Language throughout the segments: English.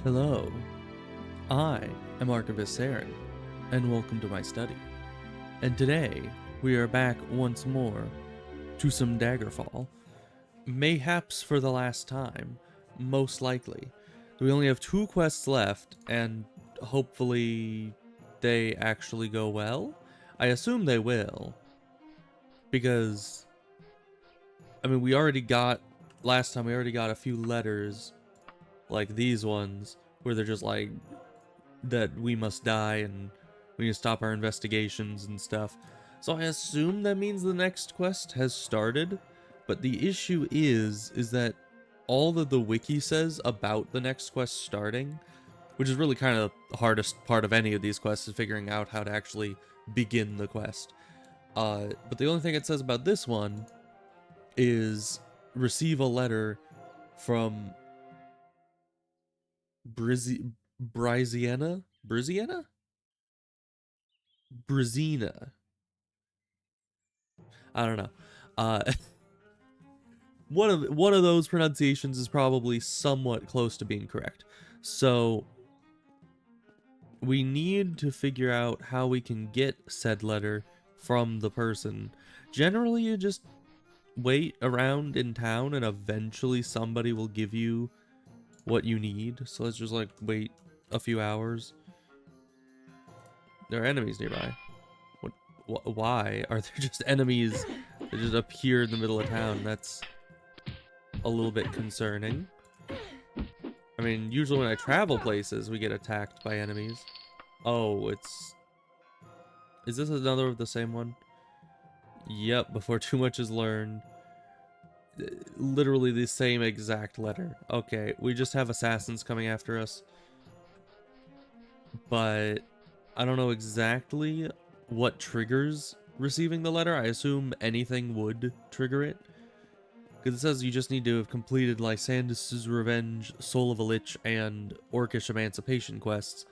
Hello, I am Archivist Saren, and welcome to my study. And today, we are back once more to some Daggerfall. Mayhaps for the last time, most likely. We only have 2 quests left, and hopefully they actually go well? I assume they will, because, I mean, last time we already got a few letters, like these ones, where they're just like, that we must die and we need to stop our investigations and stuff. So I assume that means the next quest has started, but the issue is that all that the wiki says about the next quest starting, which is really kind of the hardest part of any of these quests, is figuring out how to actually begin the quest. But the only thing it says about this one is receive a letter from Briziana? Briziana? Brizina. I don't know. Uh, one of those pronunciations is probably somewhat close to being correct. So we need to figure out how we can get said letter from the person. Generally, you just wait around in town and eventually somebody will give you what you need. So let's just like wait a few hours. There are enemies nearby. Why are there just enemies that just appear in the middle of town? That's a little bit concerning. I mean, usually when I travel places, we get attacked by enemies. Oh, is this another of the same one? Yep, before too much is learned. Literally the same exact letter. Okay, we just have assassins coming after us. But I don't know exactly what triggers receiving the letter. I assume anything would trigger it. Because it says you just need to have completed Lysandus' Revenge, Soul of a Lich, and Orcish Emancipation quests.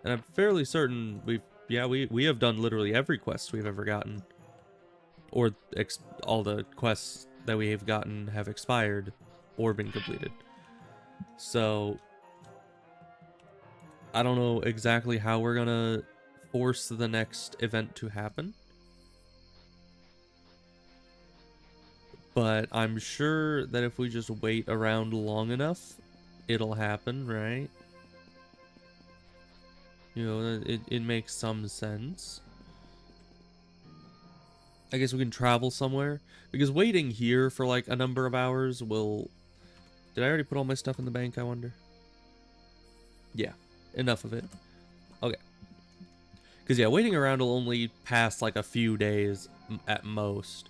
And I'm fairly certain we have done literally every quest we've ever gotten. Or all the quests that we have gotten have expired or been completed. So I don't know exactly how we're gonna force the next event to happen. But I'm sure that if we just wait around long enough, it'll happen, right? You know, it makes some sense. I guess we can travel somewhere. Because waiting here for like a number of hours will... Did I already put all my stuff in the bank, I wonder? Yeah, enough of it. Okay. Because yeah, waiting around will only pass like a few days at most.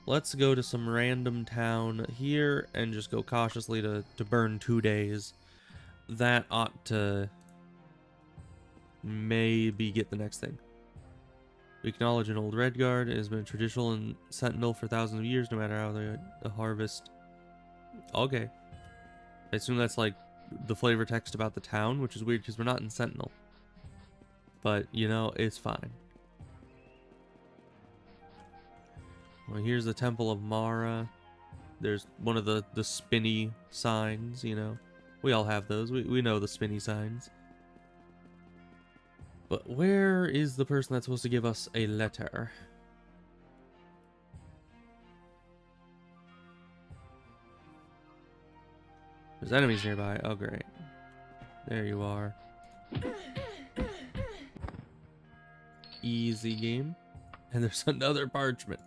Let's go to some random town here and just go cautiously to burn 2 days. That ought to maybe get the next thing. We acknowledge an old Redguard. It has been traditional in Sentinel for thousands of years, no matter how the harvest. Okay. I assume that's like the flavor text about the town, which is weird because we're not in Sentinel. But, you know, it's fine. Well, here's the Temple of Mara. There's one of the spinny signs, you know. We all have those. We know the spinny signs. But where is the person that's supposed to give us a letter? There's enemies nearby. Oh, great. There you are. Easy game. And there's another parchment.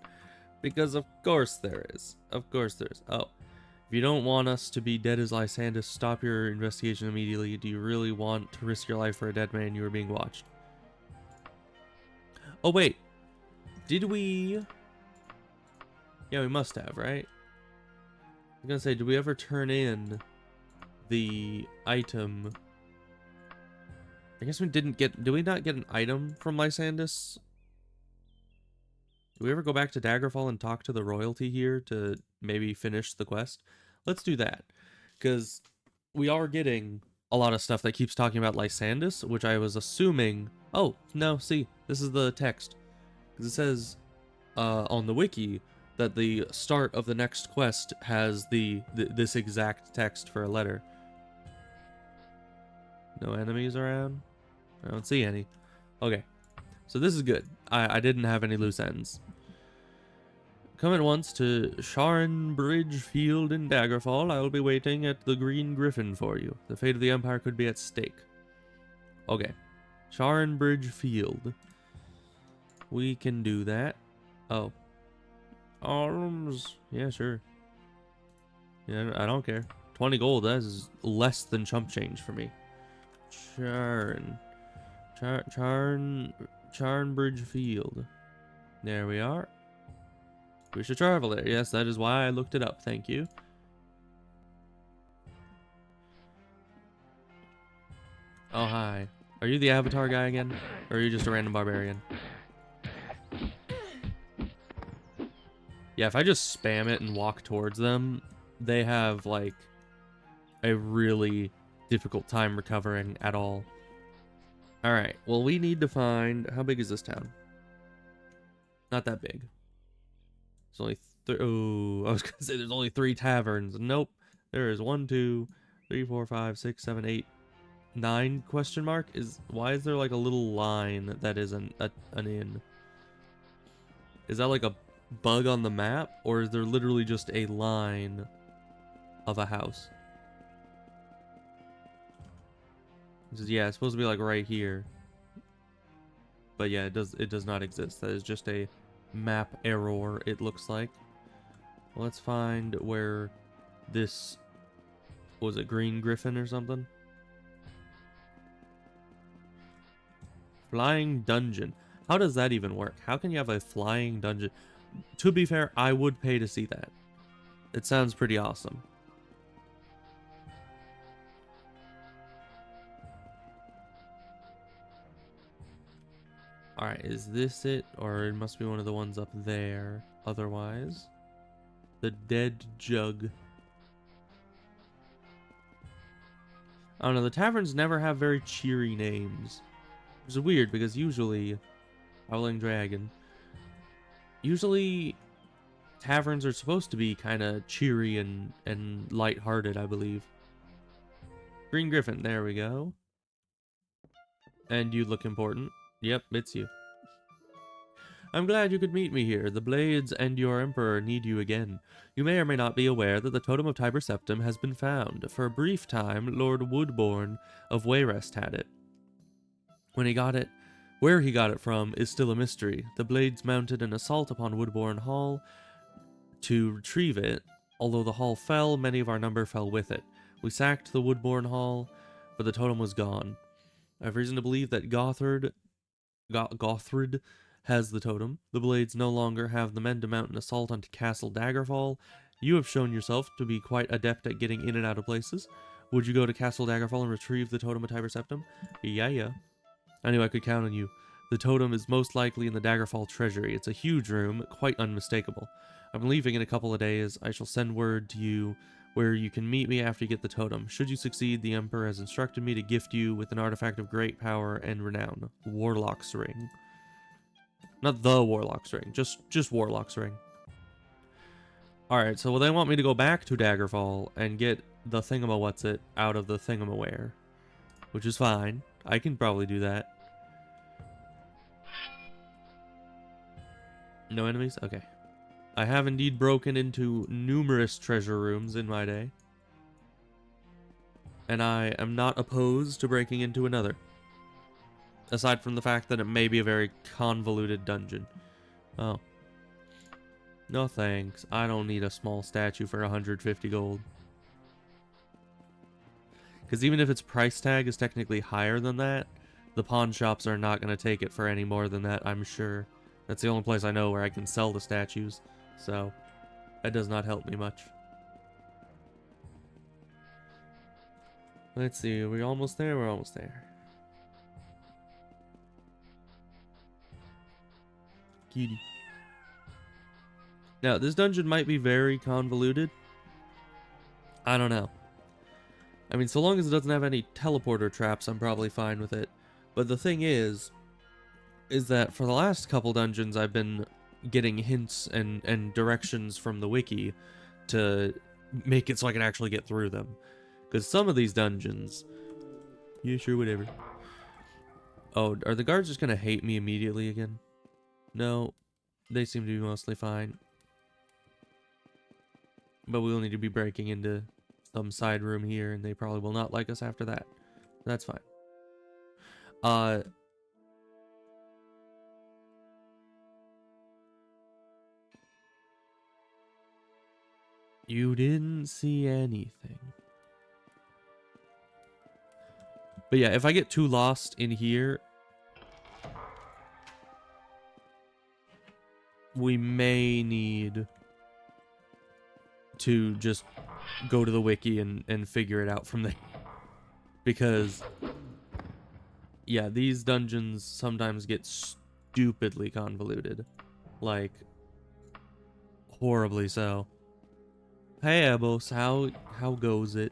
Because of course there is. Of course there is. Oh. If you don't want us to be dead as Lysandus, stop your investigation immediately. Do you really want to risk your life for a dead man? You are being watched. Oh, wait. Did we... Yeah, we must have, right? I was gonna say, did we ever turn in the item? I guess we didn't get... Did we not get an item from Lysandus? Did we ever go back to Daggerfall and talk to the royalty here to maybe finish the quest? Let's do that. Because we are getting a lot of stuff that keeps talking about Lysandus, which I was assuming... Oh, no, see, this is the text. Because it says on the wiki that the start of the next quest has this exact text for a letter. No enemies around? I don't see any. Okay. So this is good. I didn't have any loose ends. Come at once to Sharon Bridge Field in Daggerfall. I will be waiting at the Green Griffin for you. The fate of the Empire could be at stake. Okay. Sharon Bridge Field. We can do that. Oh. Arms. Yeah, sure. Yeah, I don't care. 20 gold, that is less than chump change for me. Charnbridge Field. There we are. We should travel there. Yes, that is why I looked it up. Thank you. Oh, hi. Are you the Avatar guy again? Or are you just a random barbarian? Yeah, if I just spam it and walk towards them, they have, like, a really difficult time recovering at all. Alright, well, we need to find... How big is this town? Not that big. There's only... Oh, I was gonna say there's only 3 taverns. Nope. There is 1, 2, 3, 4, 5, 6, 7, 8, 9 question mark? Why is there like a little line that is an inn? Is that like a bug on the map? Or is there literally just a line of a house? Yeah, it's supposed to be like right here. But yeah, it does not exist. That is just a map error, it looks like. Well, let's find where this... Was it Green Griffin or something? Flying dungeon. How does that even work? How can you have a flying dungeon? To be fair, I would pay to see that. It sounds pretty awesome. Alright, is this it? Or it must be one of the ones up there. Otherwise. The Dead Jug. I don't know, the taverns never have very cheery names. Which is weird, because usually... Howling Dragon. Usually... Taverns are supposed to be kind of cheery and lighthearted, I believe. Green Griffin, there we go. And you look important. Yep, it's you. I'm glad you could meet me here. The Blades and your Emperor need you again. You may or may not be aware that the Totem of Tiber Septim has been found. For a brief time, Lord Woodbourne of Wayrest had it. When he got it, where he got it from is still a mystery. The Blades mounted an assault upon Woodbourne Hall to retrieve it. Although the hall fell, many of our number fell with it. We sacked the Woodbourne Hall, but the totem was gone. I have reason to believe that Gothard has the totem. The Blades no longer have the men to mount an assault onto Castle Daggerfall. You have shown yourself to be quite adept at getting in and out of places. Would you go to Castle Daggerfall and retrieve the Totem of Tiber Septim? Yeah. I knew I could count on you. The totem is most likely in the Daggerfall treasury. It's a huge room, quite unmistakable. I'm leaving in a couple of days. I shall send word to you where you can meet me after you get the totem. Should you succeed, the Emperor has instructed me to gift you with an artifact of great power and renown. Warlock's Ring. Not the Warlock's Ring, just Warlock's Ring. Alright, so they want me to go back to Daggerfall and get the thingamawhatsit out of the thingamaware. Which is fine. I can probably do that. No enemies? Okay. I have indeed broken into numerous treasure rooms in my day. And I am not opposed to breaking into another. Aside from the fact that it may be a very convoluted dungeon. Oh. No thanks. I don't need a small statue for 150 gold. Because even if its price tag is technically higher than that, the pawn shops are not going to take it for any more than that, I'm sure. That's the only place I know where I can sell the statues. So, that does not help me much. Let's see, are we almost there? We're almost there. Cutie. Now, this dungeon might be very convoluted. I don't know. I mean, so long as it doesn't have any teleporter traps, I'm probably fine with it. But the thing is that for the last couple dungeons, I've been getting hints and directions from the wiki to make it so I can actually get through them. Because some of these dungeons Yeah, sure, whatever. Oh, are the guards just gonna hate me immediately again? No, they seem to be mostly fine. But we'll need to be breaking into some side room here, and they probably will not like us after that. That's fine. You didn't see anything. But yeah, if I get too lost in here, we may need to just go to the wiki and figure it out from there. Because, yeah, these dungeons sometimes get stupidly convoluted. Like, horribly so. Hey, Abos, how goes it?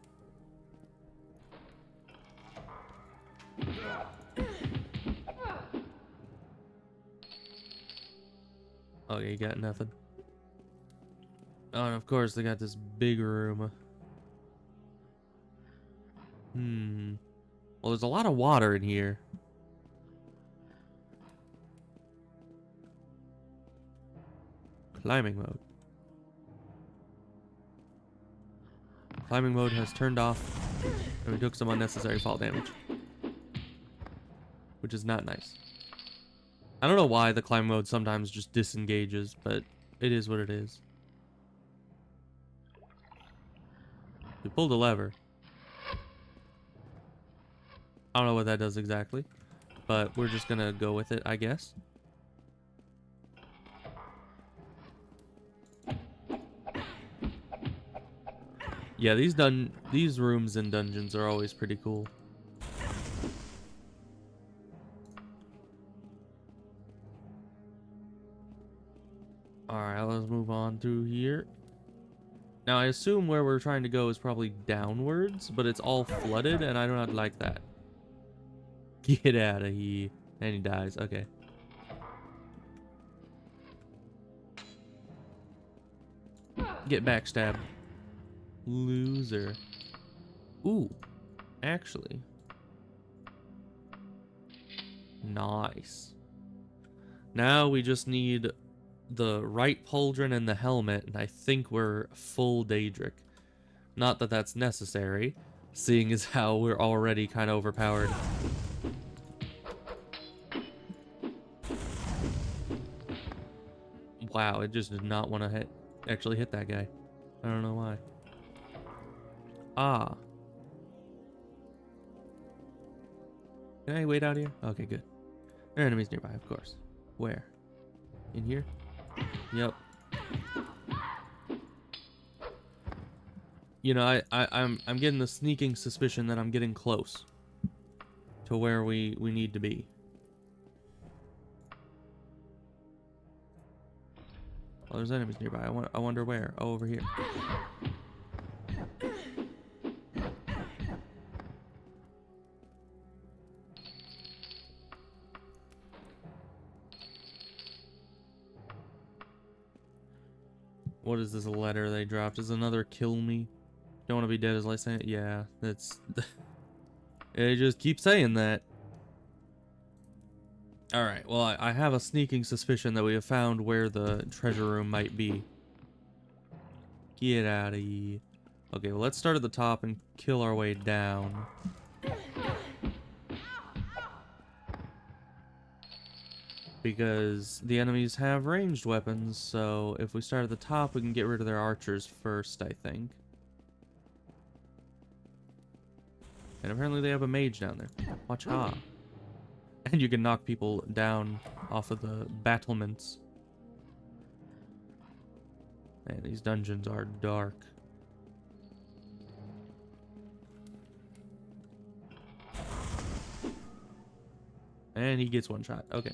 Okay, you got nothing. Oh, and of course they got this big room. Well, there's a lot of water in here. Climbing mode. Climbing mode has turned off, and we took some unnecessary fall damage. Which is not nice. I don't know why the climb mode sometimes just disengages, but it is what it is. We pulled a lever. I don't know what that does exactly, but we're just gonna go with it, I guess. Yeah, these rooms and dungeons are always pretty cool. Alright, let's move on through here. Now, I assume where we're trying to go is probably downwards, but it's all flooded, and I do not like that. Get out of here. And he dies. Okay. Get backstabbed. Loser. Ooh. Actually. Nice. Now we just need the right pauldron and the helmet, and I think we're full Daedric. Not that that's necessary, seeing as how we're already kind of overpowered. Wow, it just did not want to actually hit that guy. I don't know why. Ah. Can I wait out here? Okay, good. There are enemies nearby, of course. Where? In here? Yep. You know, I'm getting the sneaking suspicion that I'm getting close to where we need to be. Oh, there's enemies nearby. I wonder where. Oh, over here. What is this letter they dropped? Is another kill me? Don't want to be dead as last saying it? Yeah, that's... They just keep saying that. Alright, well, I have a sneaking suspicion that we have found where the treasure room might be. Get out of here. Okay, well, let's start at the top and kill our way down. Because the enemies have ranged weapons, so if we start at the top, we can get rid of their archers first, I think. And apparently they have a mage down there. Watch out. And you can knock people down off of the battlements. Man, these dungeons are dark. And he gets one shot. Okay.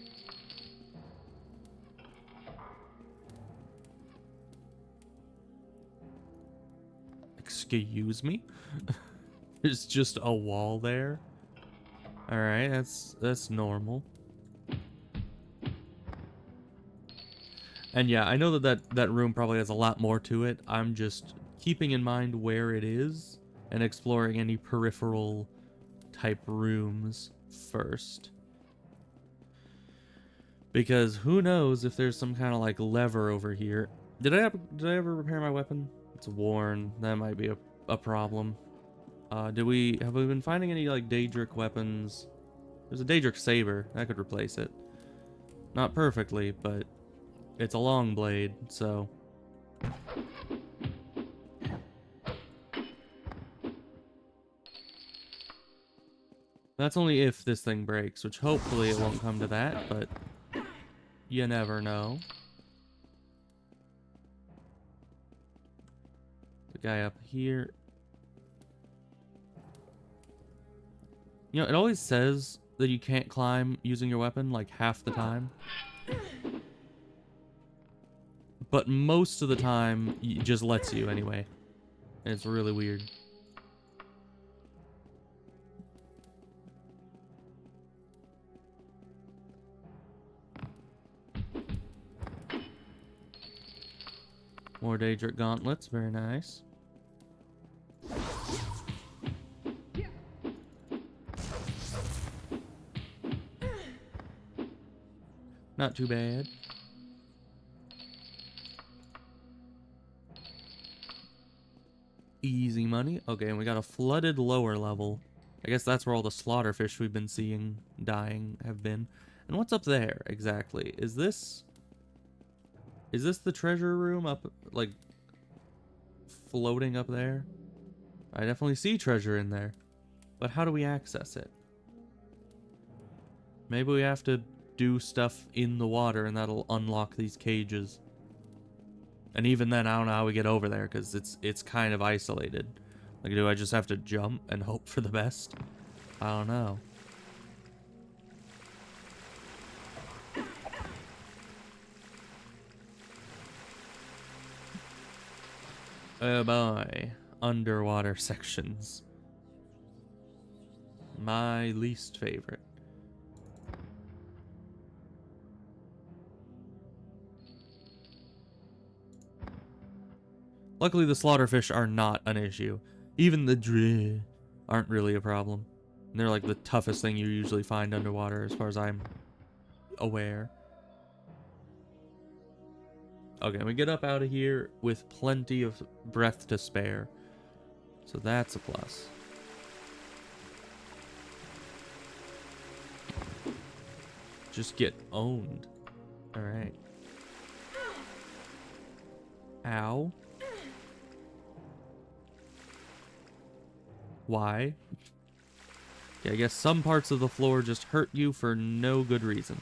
Excuse me? There's just a wall there. Alright, that's normal. And yeah, I know that room probably has a lot more to it. I'm just keeping in mind where it is and exploring any peripheral type rooms first. Because who knows if there's some kind of like lever over here. Did I ever repair my weapon? It's worn. That might be a problem. Have we been finding any like Daedric weapons? There's a Daedric saber that could replace it. Not perfectly, but it's a long blade, so. That's only if this thing breaks, which hopefully it won't come to that, but you never know. The guy up here. You know, it always says that you can't climb using your weapon like half the time. But most of the time, it just lets you anyway. And it's really weird. More Daedric gauntlets, very nice. Not too bad. Easy money. Okay, and we got a flooded lower level. I guess that's where all the slaughterfish we've been seeing dying have been. And what's up there exactly? Is this the treasure room up, like, floating up there? I definitely see treasure in there. But how do we access it? Maybe we have to do stuff in the water and that'll unlock these cages. And even then, I don't know how we get over there because it's kind of isolated. Like, do I just have to jump and hope for the best? I don't know. Oh boy. Underwater sections. My least favorite. Luckily, the slaughterfish are not an issue. Even the dre aren't really a problem. And they're like the toughest thing you usually find underwater, as far as I'm aware. Okay, we get up out of here with plenty of breath to spare. So that's a plus. Just get owned. Alright. Ow. Why? Yeah, I guess some parts of the floor just hurt you for no good reason.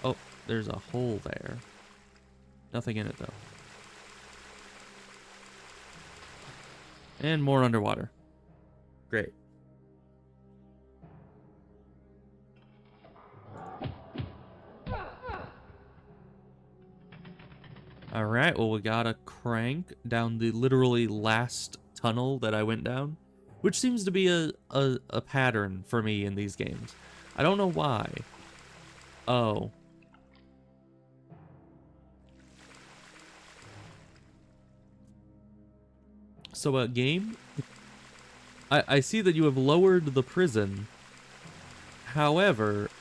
Oh, there's a hole there. Nothing in it, though. And more underwater. Great. Alright, well, we got a crank down the literally last tunnel that I went down. Which seems to be a pattern for me in these games. I don't know why. Oh. So a game? I see that you have lowered the prison. However,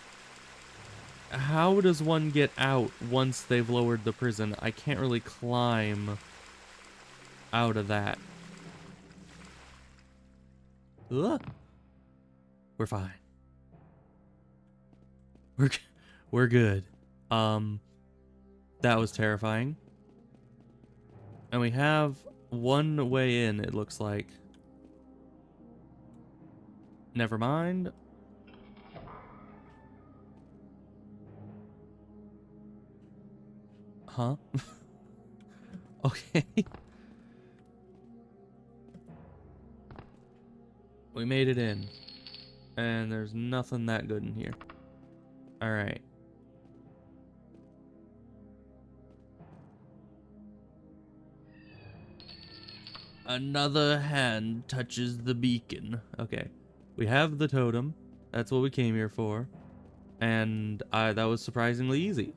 how does one get out once they've lowered the prison? I can't really climb out of that. Ugh. We're fine. We're good. That was terrifying. And we have one way in, it looks like. Never mind. Huh? Okay. We made it in. And there's nothing that good in here. Alright. Another hand touches the beacon. Okay. We have the totem. That's what we came here for. And that was surprisingly easy.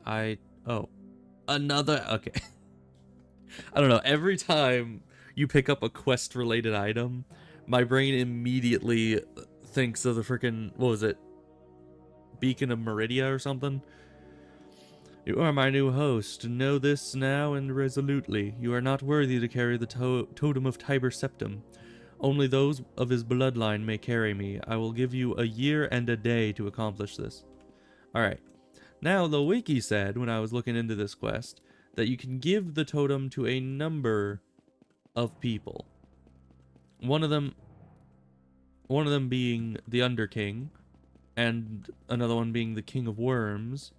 Oh. Another... Okay. I don't know. Every time you pick up a quest-related item, my brain immediately thinks of the freaking, what was it? Beacon of Meridia or something? You are my new host. Know this now and resolutely. You are not worthy to carry the totem of Tiber Septim. Only those of his bloodline may carry me. I will give you a year and a day to accomplish this. Alright. Now, the wiki said, when I was looking into this quest, that you can give the totem to a number of people. One of them being the Underking, and another one being the King of Worms,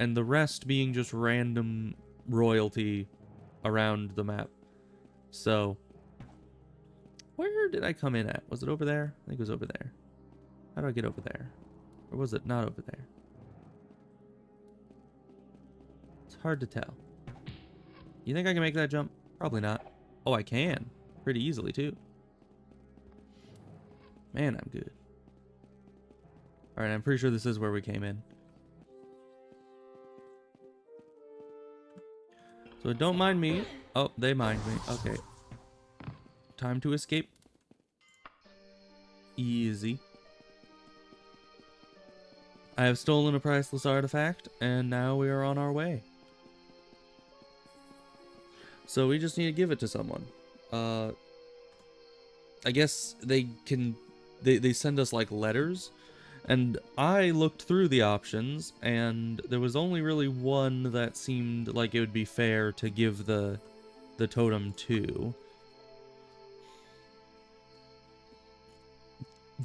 and the rest being just random royalty around the map. So, where did I come in at? Was it over there? I think it was over there. How do I get over there? Or was it not over there? It's hard to tell. You think I can make that jump? Probably not. Oh, I can. Pretty easily, too. Man, I'm good. Alright, I'm pretty sure this is where we came in. So don't mind me. Oh, they mind me. Okay. Time to escape. Easy. I have stolen a priceless artifact, and now we are on our way. So we just need to give it to someone. I guess they can... They send us, like, letters. And I looked through the options, and there was only really one that seemed like it would be fair to give the totem to.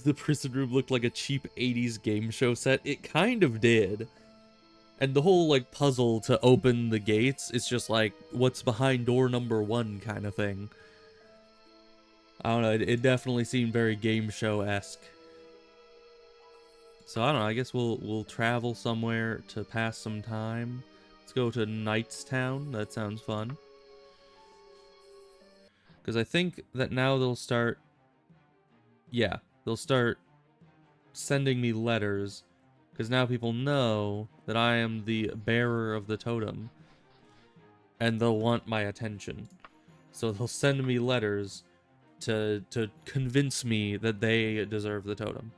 The prison room looked like a cheap 80s game show set. It kind of did. And the whole, like, puzzle to open the gates is just like, what's behind door number 1 kind of thing. I don't know, it definitely seemed very game show-esque. So I don't know, I guess we'll travel somewhere to pass some time. Let's go to Knightstown, that sounds fun. Because I think that now they'll start... Yeah, they'll start sending me letters. Because now people know that I am the bearer of the totem. And they'll want my attention. So they'll send me letters to convince me that they deserve the totem.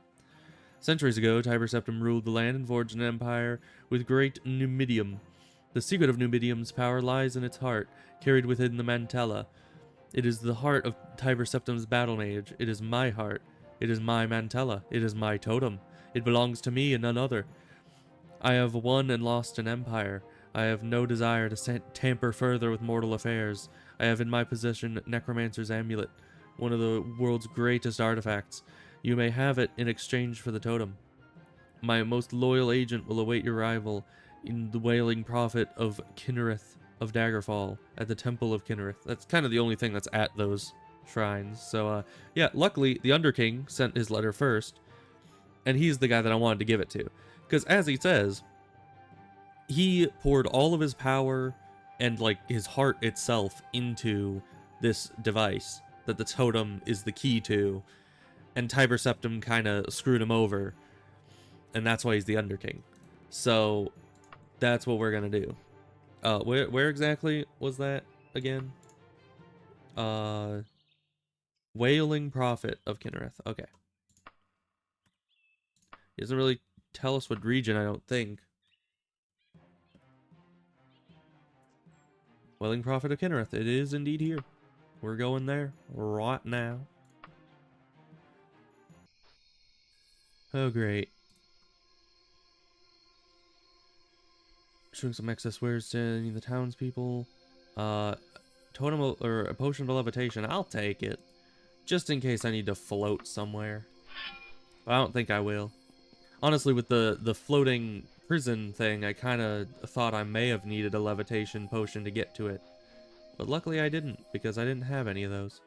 Centuries ago, Tiber Septim ruled the land and forged an empire with great Numidium. The secret of Numidium's power lies in its heart, carried within the Mantella. It is the heart of Tiber Septim's battle mage. It is my heart. It is my Mantella. It is my totem. It belongs to me and none other. I have won and lost an empire. I have no desire to tamper further with mortal affairs. I have in my possession Necromancer's Amulet, one of the world's greatest artifacts. You may have it in exchange for the totem. My most loyal agent will await your arrival in the wailing prophet of Kinnereth of Daggerfall at the Temple of Kinnereth. That's kind of the only thing that's at those shrines. So, yeah, luckily the Underking sent his letter first, and he's the guy that I wanted to give it to. Because as he says, he poured all of his power and, like, his heart itself into this device that the totem is the key to. And Tiber Septim kind of screwed him over. And that's why he's the Underking. So, that's what we're going to do. Where exactly was that again? Wailing Prophet of Kinnereth. Okay. He doesn't really tell us what region, I don't think. Wailing Prophet of Kinnereth. It is indeed here. We're going there right now. Oh, great. Showing some excess wares to the townspeople. Totem or a potion of levitation. I'll take it. Just in case I need to float somewhere. But I don't think I will. Honestly, with the floating prison thing, I kind of thought I may have needed a levitation potion to get to it. But luckily I didn't, because I didn't have any of those.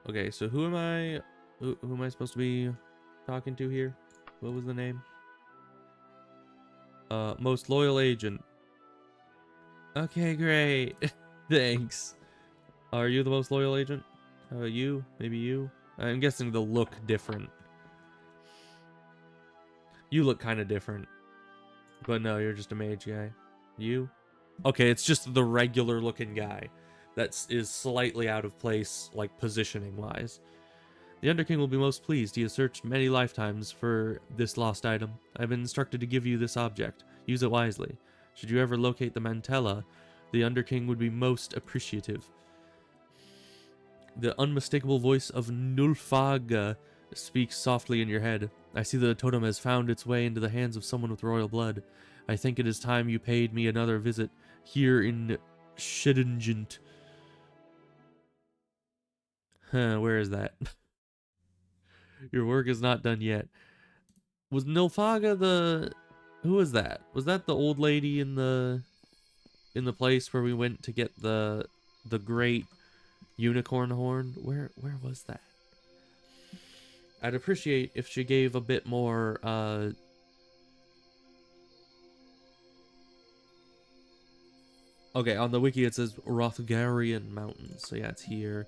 Okay, so who am I supposed to be talking to here? What was the name? Most loyal agent. Okay, great. Thanks. Are you the most loyal agent? You? Maybe you? I'm guessing they'll look different. You look kind of different. But no, you're just a mage guy. You? Okay, it's just the regular looking guy that is slightly out of place, like, positioning-wise. The Underking will be most pleased. He has searched many lifetimes for this lost item. I have been instructed to give you this object. Use it wisely. Should you ever locate the Mantella, the Underking would be most appreciative. The unmistakable voice of Nulfaga speaks softly in your head. I see that the totem has found its way into the hands of someone with royal blood. I think it is time you paid me another visit here in Shedingent. Where is that? Your work is not done yet. Was Nilfaga the... Who was that? Was that the old lady in the place where we went to get the great unicorn horn? Where was that? I'd appreciate if she gave a bit more okay, on the wiki it says Rothgarian Mountains. So yeah, it's here.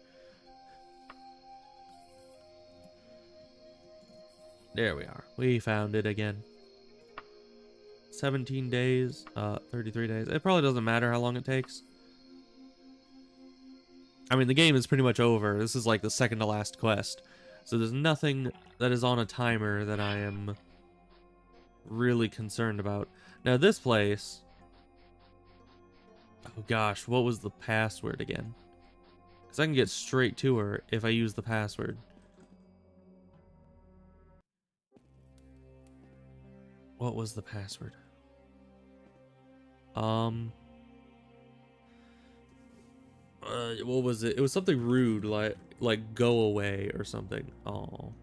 There we are. We found it again. 17 days, 33 days. It probably doesn't matter how long it takes. I mean, the game is pretty much over. This is like the second to last quest. So there's nothing that is on a timer that I am really concerned about. Now this place... Oh gosh, what was the password again? Because I can get straight to her if I use the password. What was the password? What was it? It was something rude, like go away or something. Oh,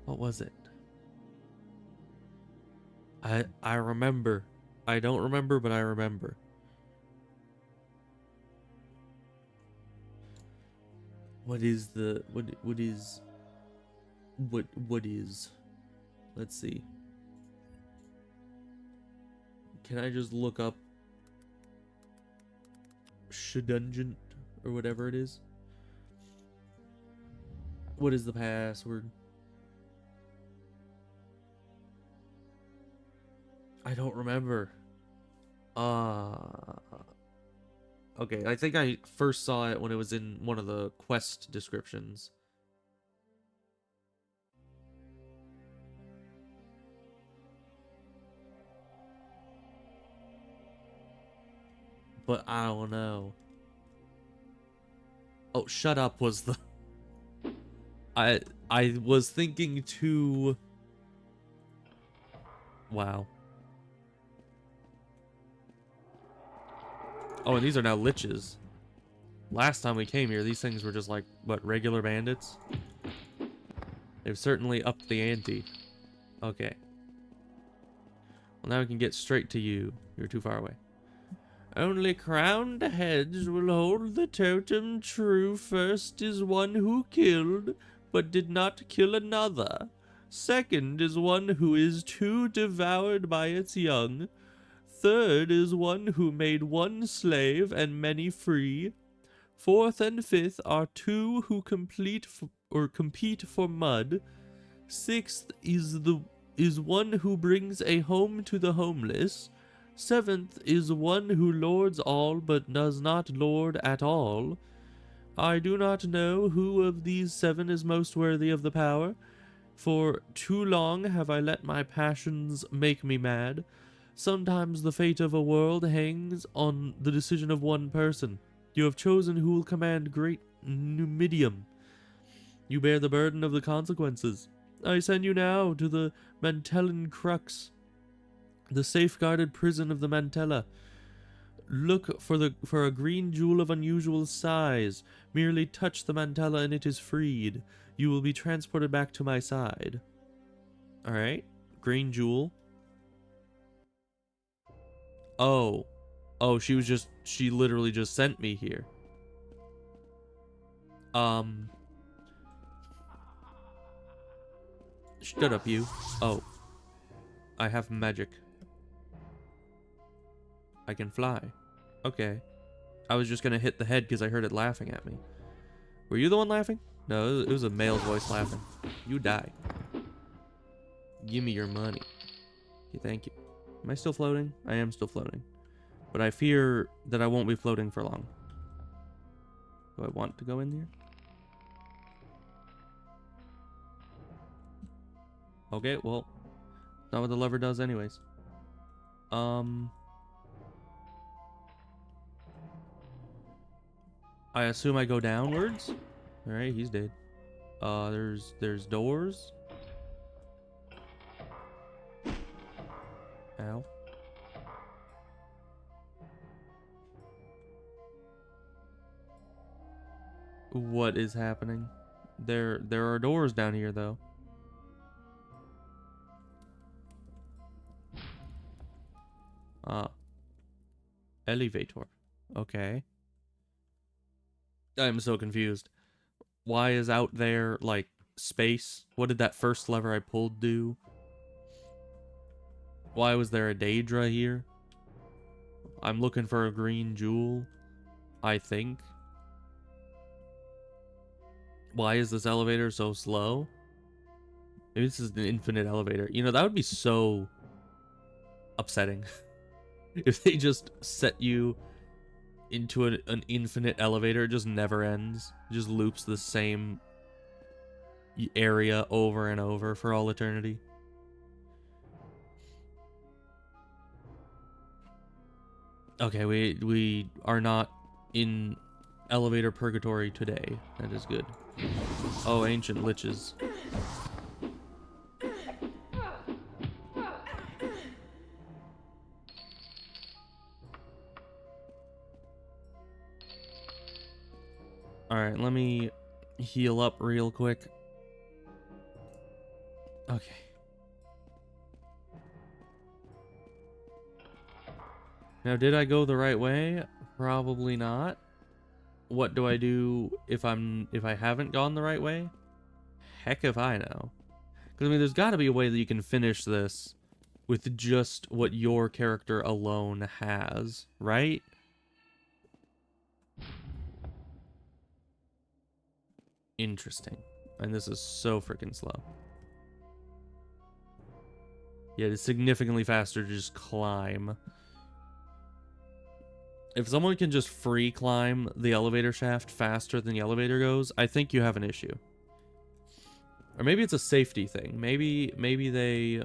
what was it? I remember. I don't remember, but I remember. What is the what is? Let's see. Can I just look up Shedungent or whatever it is? What is the password? I don't remember. Okay, I think I first saw it when it was in one of the quest descriptions. But I don't know. Oh, shut up was the... I was thinking too... Wow. Oh, and these are now liches. Last time we came here, these things were just like, what, regular bandits? They've certainly upped the ante. Okay. Well, now we can get straight to you. You're too far away. Only crowned heads will hold the totem true. First is one who killed, but did not kill another. Second is one who is too devoured by its young. Third is one who made one slave and many free. Fourth and fifth are two who compete for mud. Sixth is one who brings a home to the homeless. Seventh is one who lords all but does not lord at all. I do not know who of these seven is most worthy of the power. For too long have I let my passions make me mad. Sometimes the fate of a world hangs on the decision of one person. You have chosen who will command great Numidium. You bear the burden of the consequences. I send you now to the Mantellan Crux, the safeguarded prison of the Mantella. Look for a green jewel of unusual size. Merely touch the Mantella and it is freed. You will be transported back to my side. Alright. Green jewel. Oh. Oh, she literally just sent me here. Shut up, you. Oh. I have magic. I can fly. Okay. I was just gonna hit the head because I heard it laughing at me. Were you the one laughing? No, it was a male voice laughing. You die. Give me your money. Okay, thank you. Am I still floating? I am still floating. But I fear that I won't be floating for long. Do I want to go in here? Okay, well, not what the lever does anyways. I assume I go downwards. All right, he's dead. There's doors. Ow. What is happening? There are doors down here though. Ah, elevator. Okay. I'm so confused. Why is out there like space? What did that first lever I pulled do? Why was there a Daedra here? I'm looking for a green jewel, I think. Why is this elevator so slow? Maybe this is an infinite elevator. You know, that would be so upsetting. If they just set you into an infinite elevator, it just never ends. It just loops the same area over and over for all eternity. Okay, we are not in elevator purgatory today. That is good. Oh, ancient liches. Alright, let me heal up real quick. Okay. Now, did I go the right way? Probably not. What do I do if I haven't gone the right way? Heck if I know. Because, I mean, there's got to be a way that you can finish this with just what your character alone has, right? Interesting. And this is so freaking slow. Yeah, it's significantly faster to just climb. If someone can just free climb the elevator shaft faster than the elevator goes, I think you have an issue. Or maybe it's a safety thing. Maybe they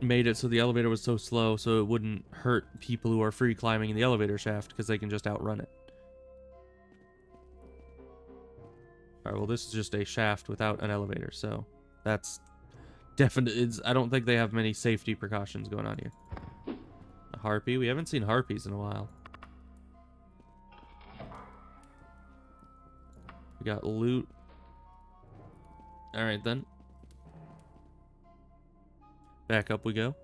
made it so the elevator was so slow so it wouldn't hurt people who are free climbing in the elevator shaft because they can just outrun it. Alright, well, this is just a shaft without an elevator, so that's definitely... I don't think they have many safety precautions going on here. A harpy? We haven't seen harpies in a while. We got loot. Alright, then. Back up we go.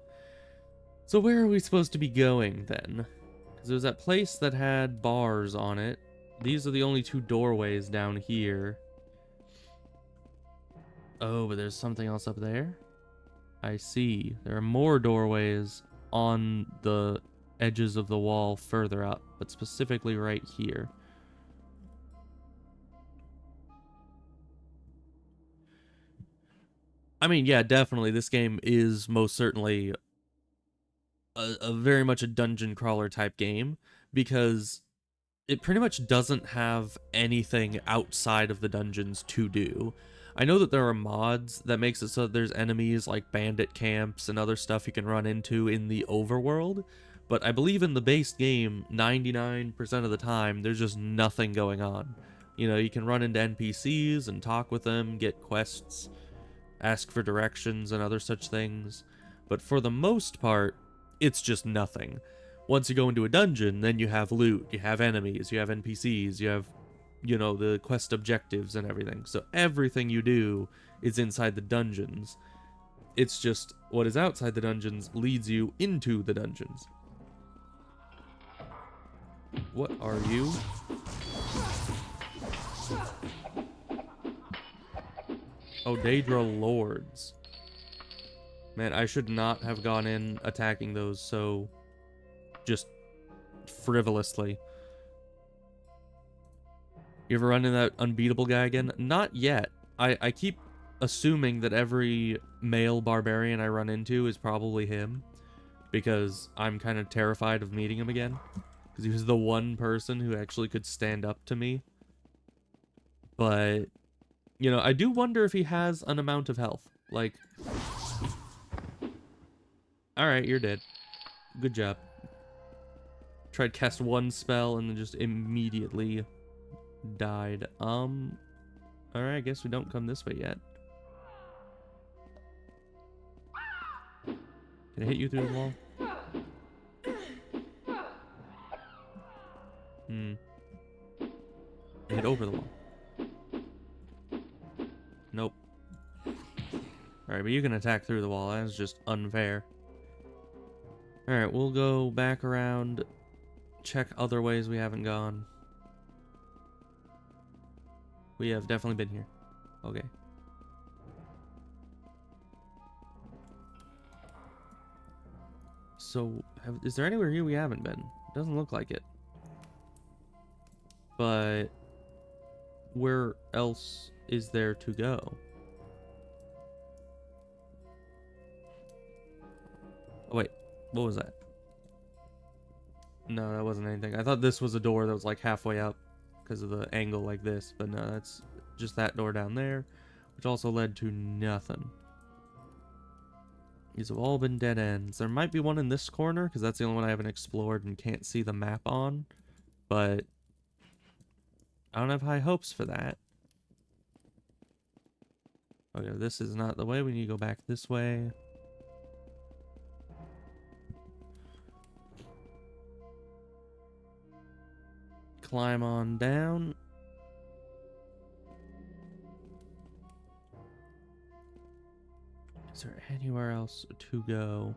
So where are we supposed to be going, then? Because there was that place that had bars on it. These are the only two doorways down here. Oh, but there's something else up there? I see. There are more doorways on the edges of the wall further up, but specifically right here. I mean, yeah, definitely. This game is most certainly a very much a dungeon crawler type game because it pretty much doesn't have anything outside of the dungeons to do. I know that there are mods that makes it so that there's enemies like bandit camps and other stuff you can run into in the overworld, but I believe in the base game, 99% of the time, there's just nothing going on. You know, you can run into NPCs and talk with them, get quests, ask for directions and other such things, but for the most part, it's just nothing. Once you go into a dungeon, then you have loot, you have enemies, you have NPCs, you have, you know, the quest objectives and everything. So everything you do is inside the dungeons. It's just what is outside the dungeons leads you into the dungeons. What are you? Oh, Daedra Lords. Man, I should not have gone in attacking those so just frivolously. You ever run into that unbeatable guy again? Not yet. I keep assuming that every male barbarian I run into is probably him, because I'm kind of terrified of meeting him again, because he was the one person who actually could stand up to me. But, you know, I do wonder if he has an amount of health. Like, alright, you're dead. Good job. Tried cast one spell and then just immediately died. Alright, I guess we don't come this way yet. Can I hit you through the wall? Hit over the wall. Nope. Alright, but you can attack through the wall. That's just unfair. Alright, we'll go back around, check other ways we haven't gone. We have definitely been here. Okay. So, is there anywhere here we haven't been? Doesn't look like it. But where else is there to go? Oh wait, what was that? No, that wasn't anything. I thought this was a door that was like halfway up because of the angle like this, but no, that's just that door down there, which also led to nothing. These have all been dead ends. There might be one in this corner because that's the only one I haven't explored and can't see the map on, but I don't have high hopes for that. Okay, this is not the way. We need to go back this way. Climb on down. Is there anywhere else to go?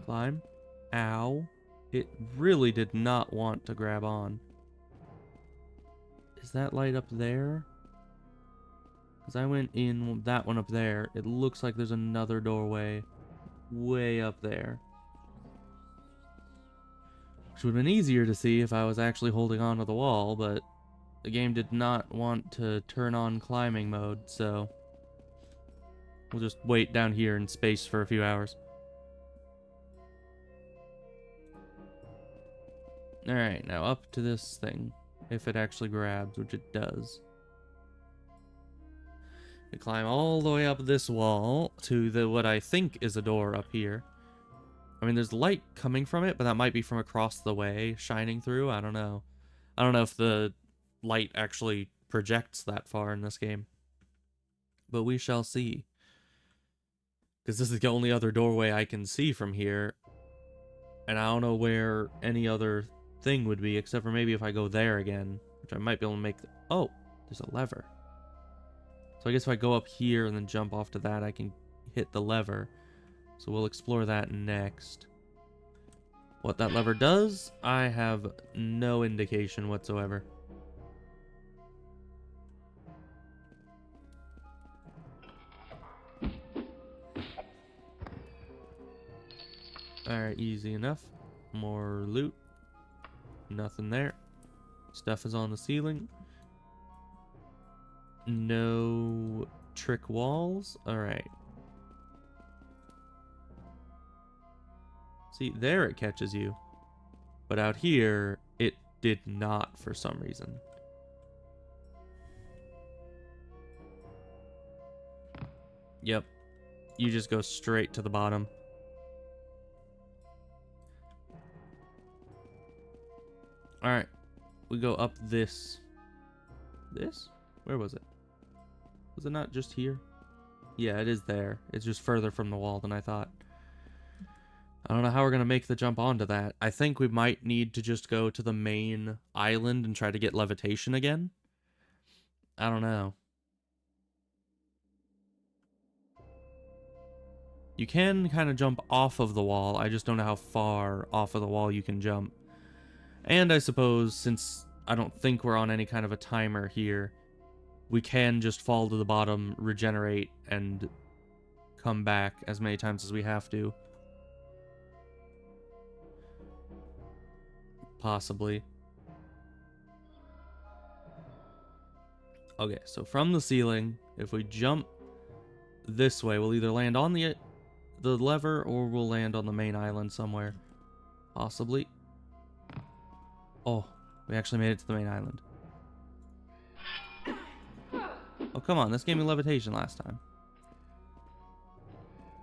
Climb. Ow. It really did not want to grab on. Is that light up there? Because I went in that one up there. It looks like there's another doorway way up there. Which would have been easier to see if I was actually holding on to the wall, but the game did not want to turn on climbing mode, so we'll just wait down here in space for a few hours. Alright, now up to this thing. If it actually grabs, which it does. We climb all the way up this wall to the what I think is a door up here. I mean, there's light coming from it, but that might be from across the way, shining through. I don't know. I don't know if the light actually projects that far in this game. But we shall see. Because this is the only other doorway I can see from here. And I don't know where any other thing would be, except for maybe if I go there again, which I might be able to make... Oh, there's a lever. So I guess if I go up here and then jump off to that, I can hit the lever. So we'll explore that next. What that lever does, I have no indication whatsoever. Alright, easy enough. More loot. Nothing there. Stuff is on the ceiling. No trick walls. Alright. See, there it catches you. But out here, it did not for some reason. Yep. You just go straight to the bottom. Alright. We go up this. This? Where was it? Was it not just here? Yeah, it is there. It's just further from the wall than I thought. I don't know how we're going to make the jump onto that. I think we might need to just go to the main island and try to get levitation again. I don't know. You can kind of jump off of the wall. I just don't know how far off of the wall you can jump. And I suppose, since I don't think we're on any kind of a timer here, we can just fall to the bottom, regenerate, and come back as many times as we have to. Possibly. Okay, so from the ceiling, if we jump this way, we'll either land on the lever or we'll land on the main island somewhere. Possibly. Oh, we actually made it to the main island. Oh, come on. This gave me levitation last time.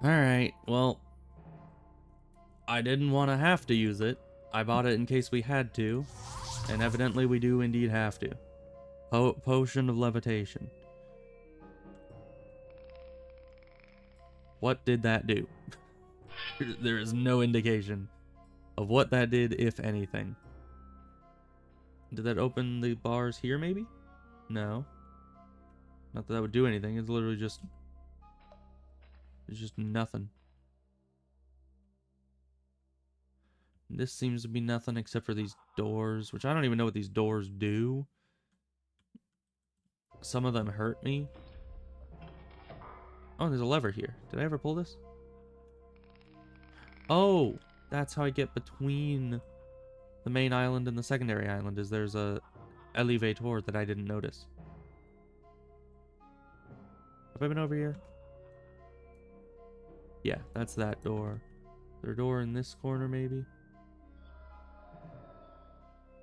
Alright, well, I didn't want to have to use it. I bought it in case we had to, and evidently we do indeed have to. Potion of levitation. What did that do? There is no indication of what that did, if anything. Did that open the bars here, maybe? No. Not that that would do anything. It's literally just... It's just nothing. This seems to be nothing except for these doors, which I don't even know what these doors do. Some of them hurt me. Oh, there's a lever here. Did I ever pull this? Oh, that's how I get between the main island and the secondary island, is there's a elevator that I didn't notice. Have I been over here? Yeah, that's that door. Is there a door in this corner, maybe?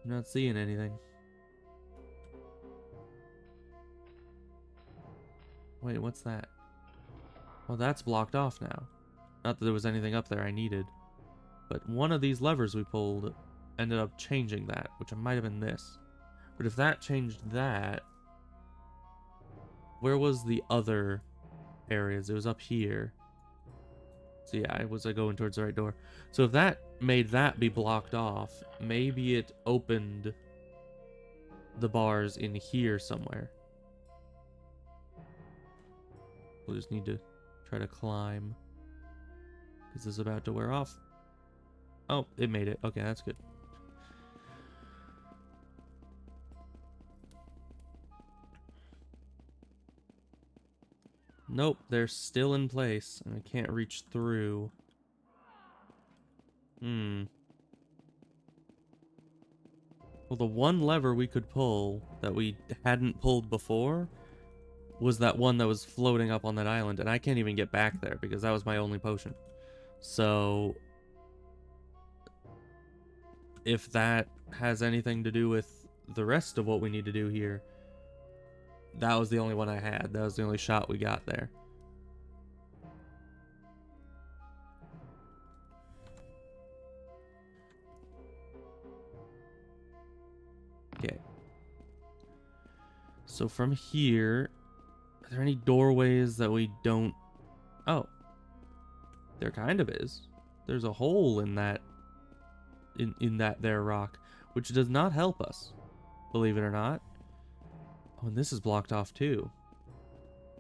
I'm not seeing anything. Wait, what's that? Well, that's blocked off now. Not that there was anything up there I needed. But one of these levers we pulled ended up changing that, which might have been this. But if that changed that... Where was the other areas? It was up here. So yeah, was I going towards the right door? So if that made that be blocked off, maybe it opened the bars in here somewhere. We'll just need to try to climb, because this is about to wear off. Oh, it made it. Okay, that's good. Nope, they're still in place, and I can't reach through. Well, the one lever we could pull that we hadn't pulled before was that one that was floating up on that island, and I can't even get back there because that was my only potion. So if that has anything to do with the rest of what we need to do here, that was the only one I had. That was the only shot we got there. Okay. So from here, are there any doorways that we don't... Oh. There kind of is. There's a hole in that... In that there rock, which does not help us, believe it or not. Oh, and this is blocked off too.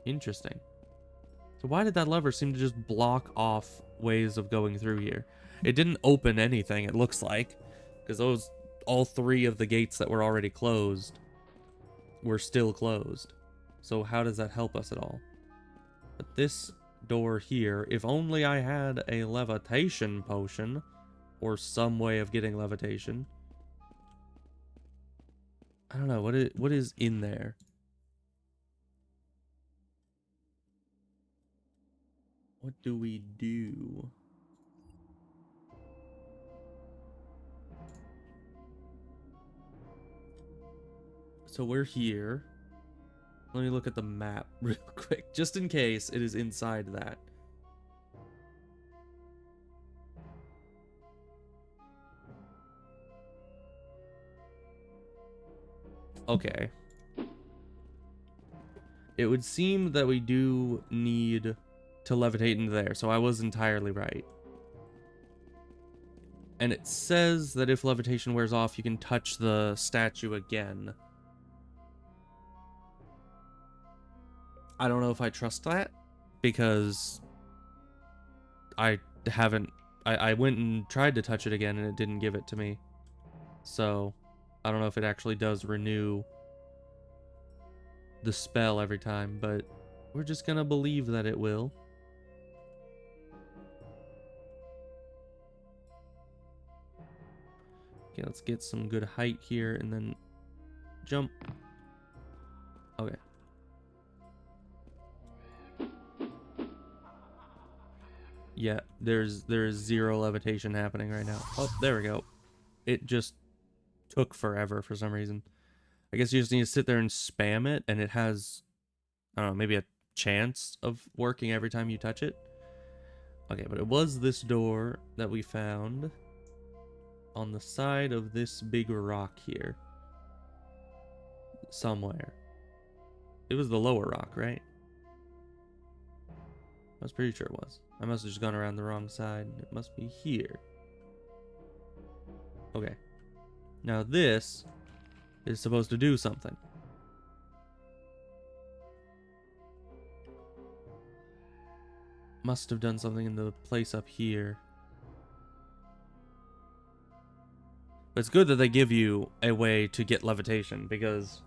Interesting. So why did that lever seem to just block off ways of going through here? It didn't open anything, it looks like, because those... all three of the gates that were already closed were still closed. So how does that help us at all? But this door here, if only I had a levitation potion or some way of getting levitation. I don't know, what is in there? What do we do? So we're here. Let me look at the map real quick, just in case it is inside that. Okay. It would seem that we do need to levitate into there, so I was entirely right. And it says that if levitation wears off, you can touch the statue again. I don't know if I trust that, because I haven't... I went and tried to touch it again, and it didn't give it to me. So, I don't know if it actually does renew the spell every time, but we're just gonna believe that it will. Okay, let's get some good height here, and then jump. Okay. Yeah, there is zero levitation happening right now. Oh, there we go. It just took forever for some reason. I guess you just need to sit there and spam it, and it has, I don't know, maybe a chance of working every time you touch it. Okay, but it was this door that we found on the side of this big rock here. Somewhere. It was the lower rock, right? I was pretty sure it was. I must have just gone around the wrong side. It must be here. Okay. Now this is supposed to do something. Must have done something in the place up here. But it's good that they give you a way to get levitation, because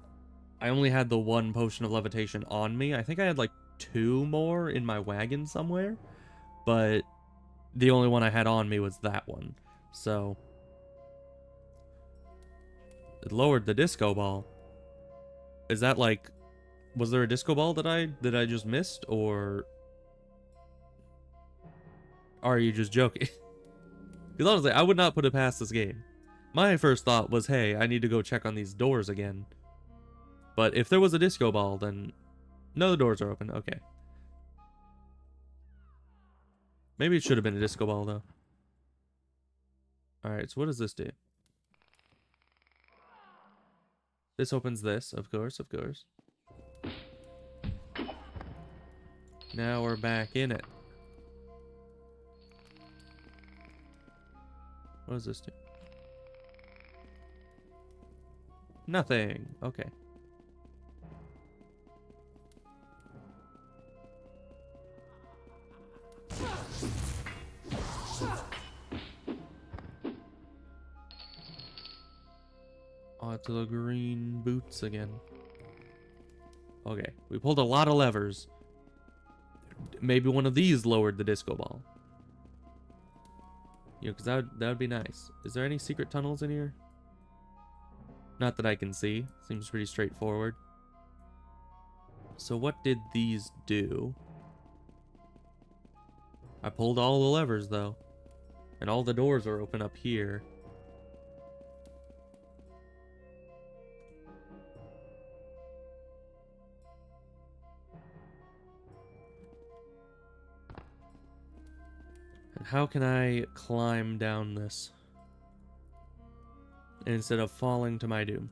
I only had the one potion of levitation on me. I think I had like 2 more in my wagon somewhere, but the only one I had on me was that one. So it lowered the disco ball. Is that like, was there a disco ball that I just missed, or are you just joking? Because honestly, I would not put it past this game. My first thought was, hey, I need to go check on these doors again. But if there was a disco ball, then no, the doors are open. Okay. Maybe it should have been a disco ball, though. Alright, so what does this do? This opens this, of course, of course. Now we're back in it. What does this do? Nothing. Okay. To the green boots again. Okay, we pulled a lot of levers. Maybe one of these lowered the disco ball. You know, because that would be nice. Is there any secret tunnels in here? Not that I can see. Seems pretty straightforward. So what did these do? I pulled all the levers, though. And all the doors are open up here. And how can I climb down this instead of falling to my doom?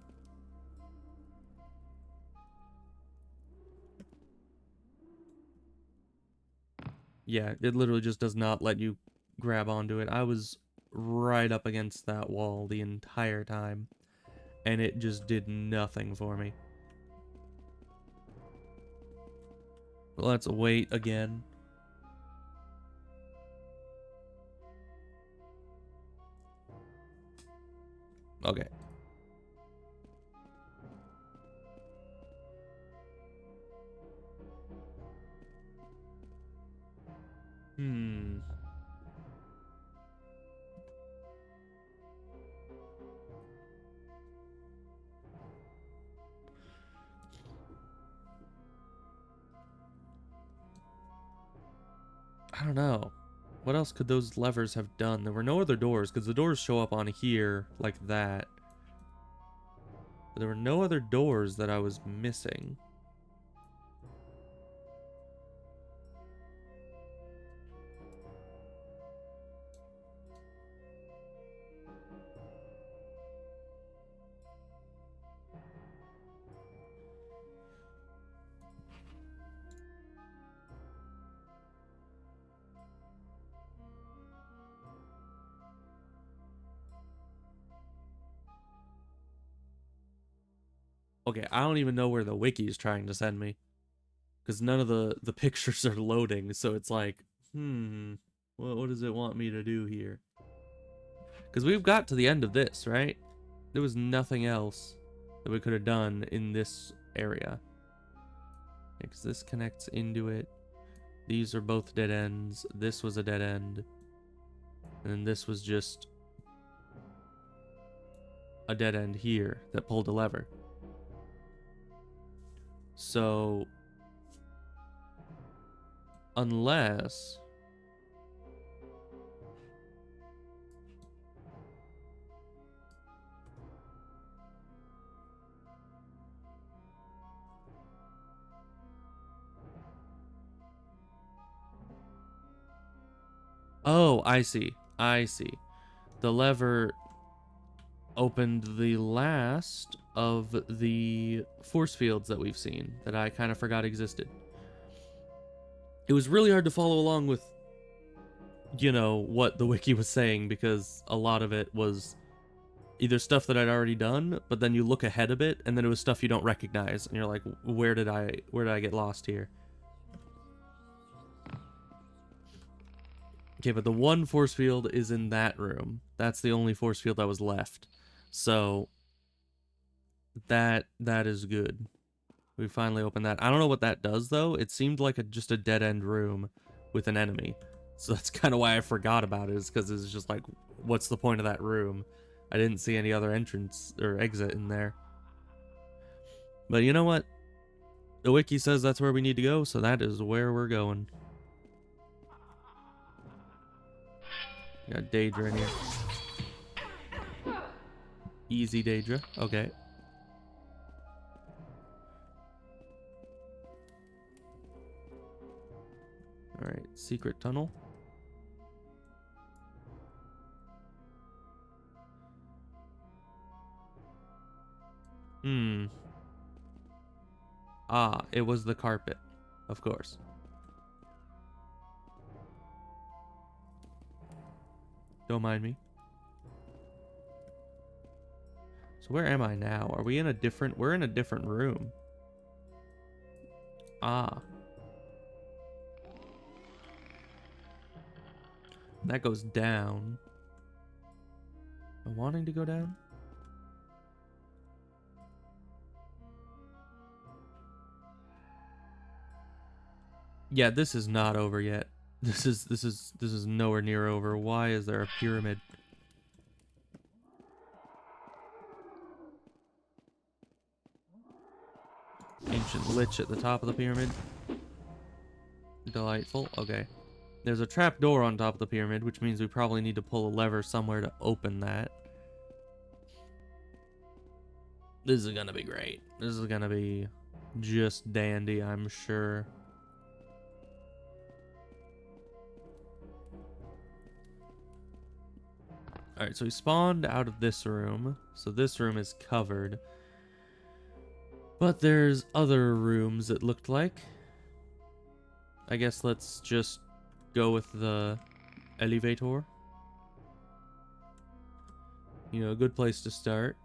Yeah, it literally just does not let you grab onto it. I was right up against that wall the entire time, and it just did nothing for me. Well, let's wait again. Okay. I don't know. What else could those levers have done? There were no other doors, because the doors show up on here like that. But there were no other doors that I was missing. Okay, I don't even know where the wiki is trying to send me, because none of the pictures are loading, so it's like, what does it want me to do here? Because we've got to the end of this, right? There was nothing else that we could have done in this area. Because this connects into it. These are both dead ends. This was a dead end. And then this was just a dead end here that pulled a lever. So, unless Oh, I see. I see. The lever opened the last of the force fields that we've seen that I kind of forgot existed. It was really hard to follow along with, you know, what the wiki was saying because a lot of it was either stuff that I'd already done, but then you look ahead a bit and then it was stuff you don't recognize and you're like, where did I get lost here? Okay, but the one force field is in that room. That's the only force field that was left. So that is good. We finally opened that. I don't know what that does though. It seemed like just a dead end room with an enemy. So that's kind of why I forgot about it, is because it's just like, what's the point of that room? I didn't see any other entrance or exit in there. But you know what? The wiki says that's where we need to go, so that is where we're going. Got Daedra in here. Easy Daedra. Okay. Alright, secret tunnel. Ah, it was the carpet. Of course. Don't mind me. So where am I now? Are we in a different... We're in a different room. Ah. That goes down. Am I wanting to go down? Yeah, this is not over yet. This is nowhere near over. Why is there a pyramid? Ancient lich at the top of the pyramid. Delightful. Okay. There's a trap door on top of the pyramid, which means we probably need to pull a lever somewhere to open that. This is gonna be great. This is gonna be just dandy, I'm sure. Alright, so we spawned out of this room. So this room is covered. But there's other rooms, it looked like. I guess let's just go with the elevator. You know, a good place to start.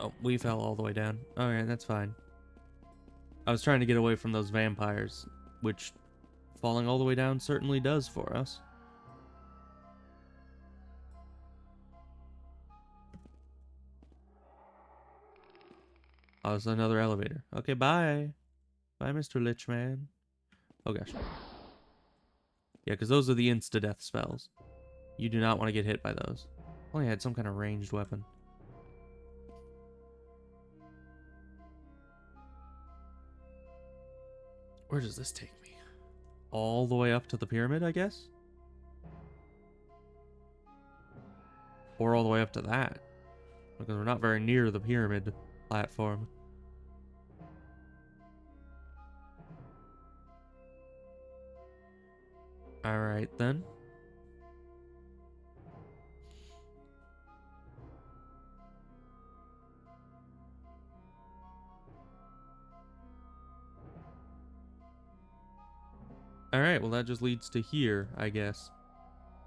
Oh, we fell all the way down. Alright, that's fine. I was trying to get away from those vampires, which falling all the way down certainly does for us. Oh, it's another elevator. Okay, bye. Bye, Mr. Lichman. Oh, gosh. Yeah, because those are the insta-death spells. You do not want to get hit by those. Only had some kind of ranged weapon. Where does this take me? All the way up to the pyramid, I guess? Or all the way up to that. Because we're not very near the pyramid platform. Alright then. Alright, well that just leads to here, I guess.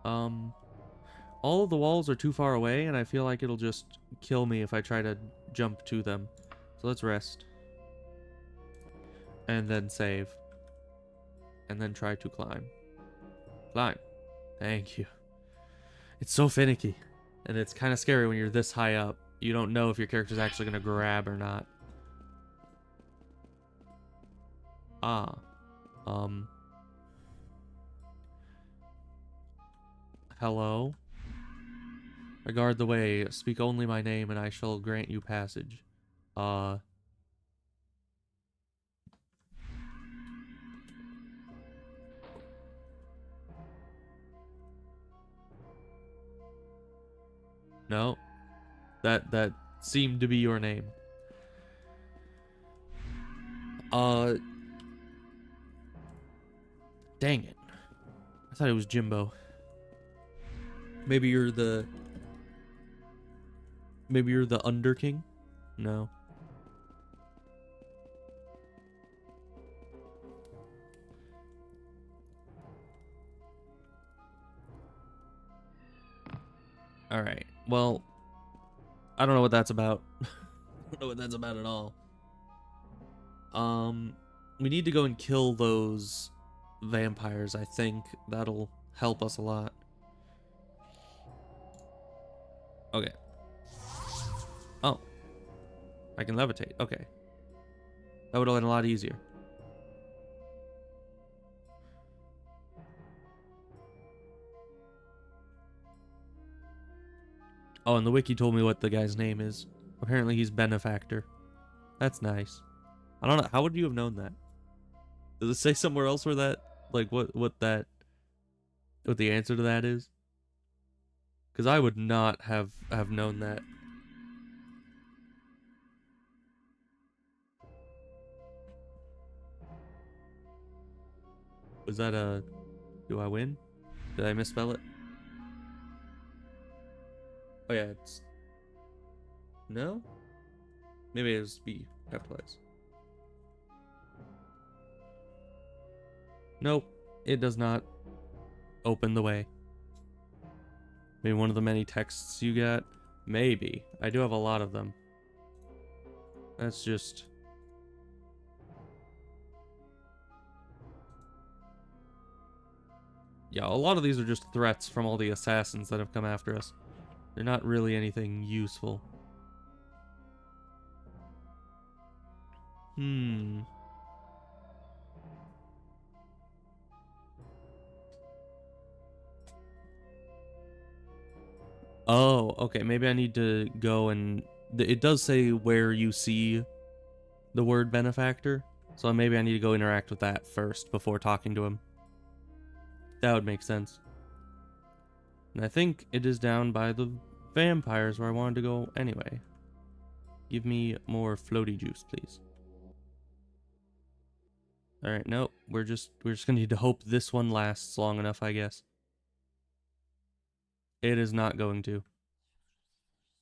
All of the walls are too far away, and I feel like it'll just kill me if I try to jump to them. So let's rest. And then save. And then try to climb. Climb. Thank you. It's so finicky. And it's kind of scary when you're this high up. You don't know if your character's actually going to grab or not. Ah. Hello? Regard the way. Speak only my name, and I shall grant you passage. No. That seemed to be your name. Dang it. I thought it was Jimbo. Maybe you're the Underking? No. Alright. Well, I don't know what that's about. I don't know what that's about at all. We need to go and kill those vampires, I think. That'll help us a lot. Okay. Oh. I can levitate. Okay. That would have been a lot easier. Oh, and the wiki told me what the guy's name is. Apparently he's Benefactor. That's nice. I don't know. How would you have known that? Does it say somewhere else where that, like, what the answer to that is? Because I would not have known that. Was that a... Do I win? Did I misspell it? Oh yeah, it's... No? Maybe it was B capitalized. Nope. It does not open the way. Maybe one of the many texts you got? Maybe. I do have a lot of them. That's just... Yeah, a lot of these are just threats from all the assassins that have come after us. They're not really anything useful. Oh, okay. Maybe I need to go and... It does say where you see the word benefactor. So maybe I need to go interact with that first before talking to him. That would make sense. And I think it is down by the vampires where I wanted to go anyway. Give me more floaty juice, please. Alright, nope. We're just gonna need to hope this one lasts long enough, I guess. It is not going to.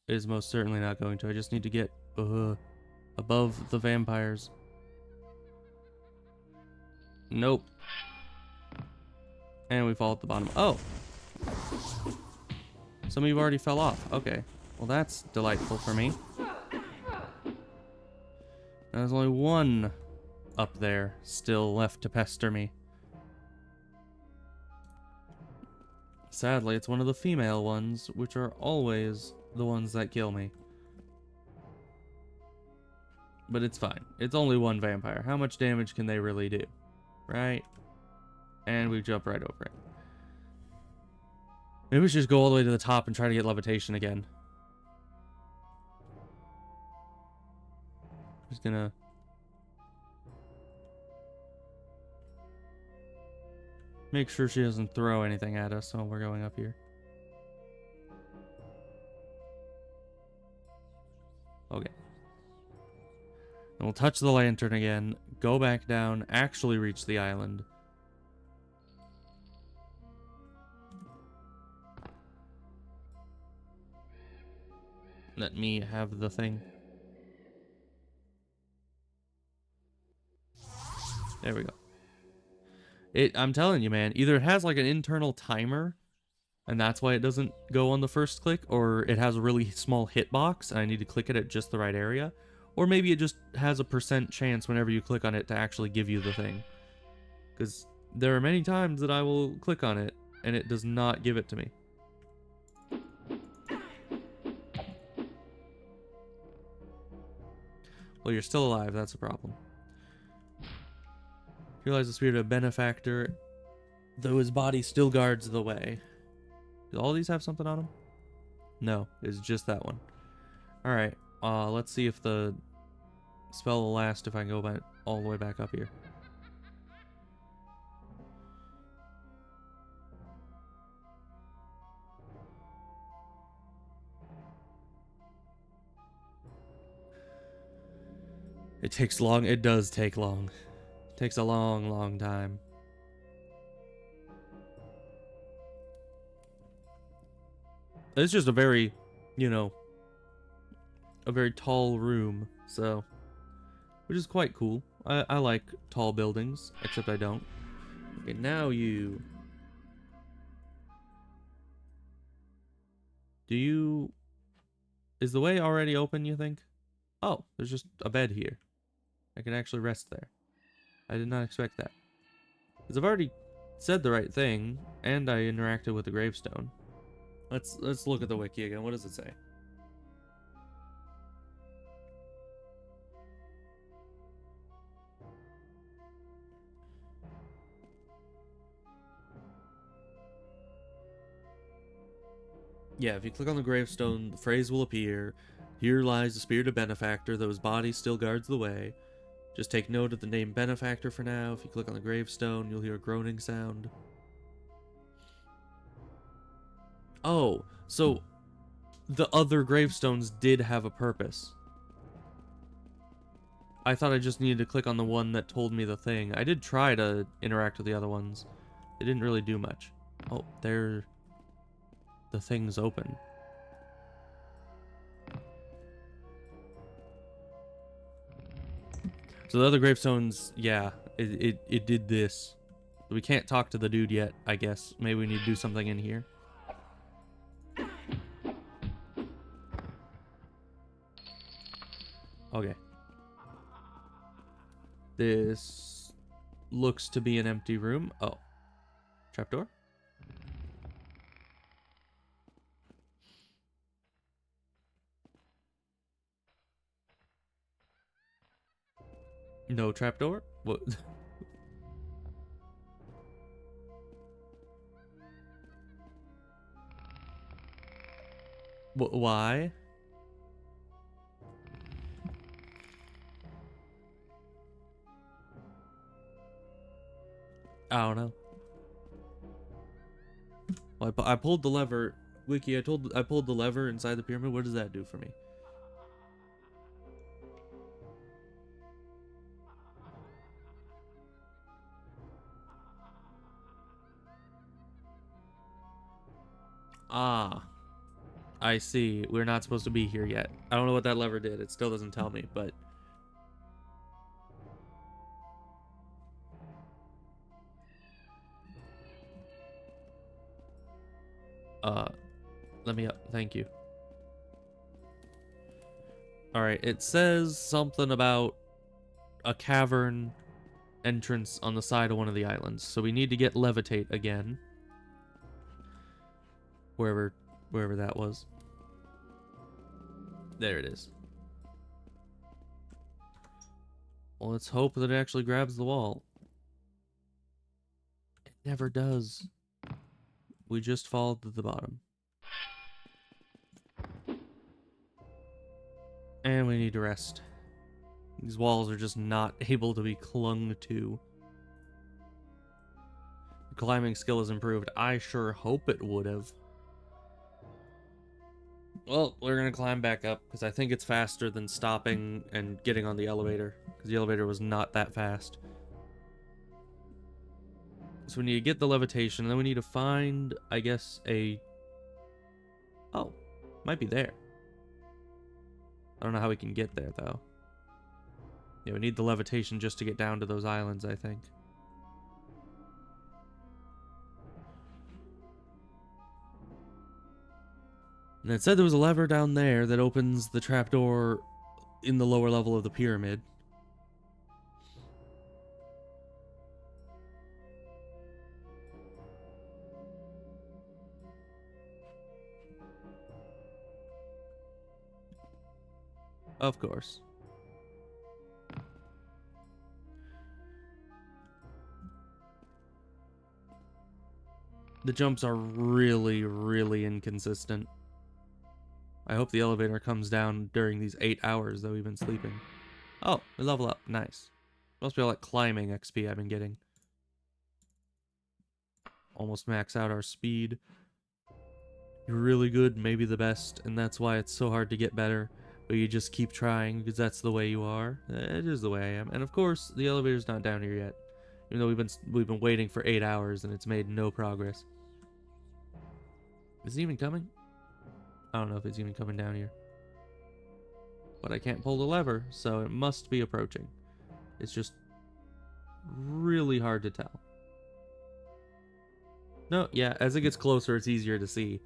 It is most certainly not going to. I just need to get above the vampires. Nope. And we fall at the bottom. Oh! Some of you already fell off. Okay. Well, that's delightful for me. There's only one up there still left to pester me. Sadly, it's one of the female ones, which are always the ones that kill me. But it's fine. It's only one vampire. How much damage can they really do? Right? And we jump right over it. Maybe we should just go all the way to the top and try to get levitation again. Just gonna... make sure she doesn't throw anything at us while we're going up here. Okay. Then we'll touch the lantern again, go back down, actually reach the island. Let me have the thing. There we go. I'm telling you, man, either it has like an internal timer, and that's why it doesn't go on the first click, or it has a really small hitbox, and I need to click it at just the right area, or maybe it just has a % chance whenever you click on it to actually give you the thing. Because there are many times that I will click on it, and it does not give it to me. Well, you're still alive, that's a problem. Realize the spirit of benefactor, though his body still guards the way. Do all these have something on them? No, it's just that one. Alright, let's see if the spell will last if I go back all the way back up here. It takes long. It does take long. It takes a long, long time. It's just a very, you know, a very tall room, so, which is quite cool. I like tall buildings, except I don't. Okay, now you... Do you... Is the way already open, you think? Oh, there's just a bed here. I can actually rest there. I did not expect that. Because I've already said the right thing, and I interacted with the gravestone. Let's look at the wiki again. What does it say? Yeah, if you click on the gravestone, the phrase will appear. Here lies the spirited benefactor, though his body still guards the way. Just take note of the name benefactor for now. If you click on the gravestone, you'll hear a groaning sound. Oh, so the other gravestones did have a purpose. I thought I just needed to click on the one that told me the thing. I did try to interact with the other ones. It didn't really do much. Oh, there... The thing's open. So the other gravestones, yeah, it did this. We can't talk to the dude yet, I guess. Maybe we need to do something in here. Okay. This looks to be an empty room. Oh. Trapdoor? No trapdoor? What? Why? I don't know. Well, I pulled the lever. Wiki, I pulled the lever inside the pyramid. What does that do for me? Ah, I see. We're not supposed to be here yet. I don't know what that lever did. It still doesn't tell me, but... Let me up. Thank you. Alright, it says something about a cavern entrance on the side of one of the islands. So we need to get levitate again. Wherever that was. There it is. Well, let's hope that it actually grabs the wall. It never does. We just fall to the bottom. And we need to rest. These walls are just not able to be clung to. The climbing skill is improved. I sure hope it would have. Well, we're gonna climb back up, because I think it's faster than stopping and getting on the elevator. Because the elevator was not that fast. So we need to get the levitation, and then we need to find, I guess, a... Oh, might be there. I don't know how we can get there, though. Yeah, we need the levitation just to get down to those islands, I think. And it said there was a lever down there that opens the trapdoor in the lower level of the pyramid. Of course. The jumps are really, really inconsistent. I hope the elevator comes down during these 8 hours that we've been sleeping. Oh, we level up. Nice. Must be all that climbing XP I've been getting. Almost max out our speed. You're really good, maybe the best, and that's why it's so hard to get better. but you just keep trying because that's the way you are. It is the way I am. And of course, the elevator's not down here yet, even though we've been waiting for 8 hours and it's made no progress. Is it even coming? I don't know if it's even coming down here. But I can't pull the lever, so it must be approaching. It's just really hard to tell. No, yeah, as it gets closer, it's easier to see.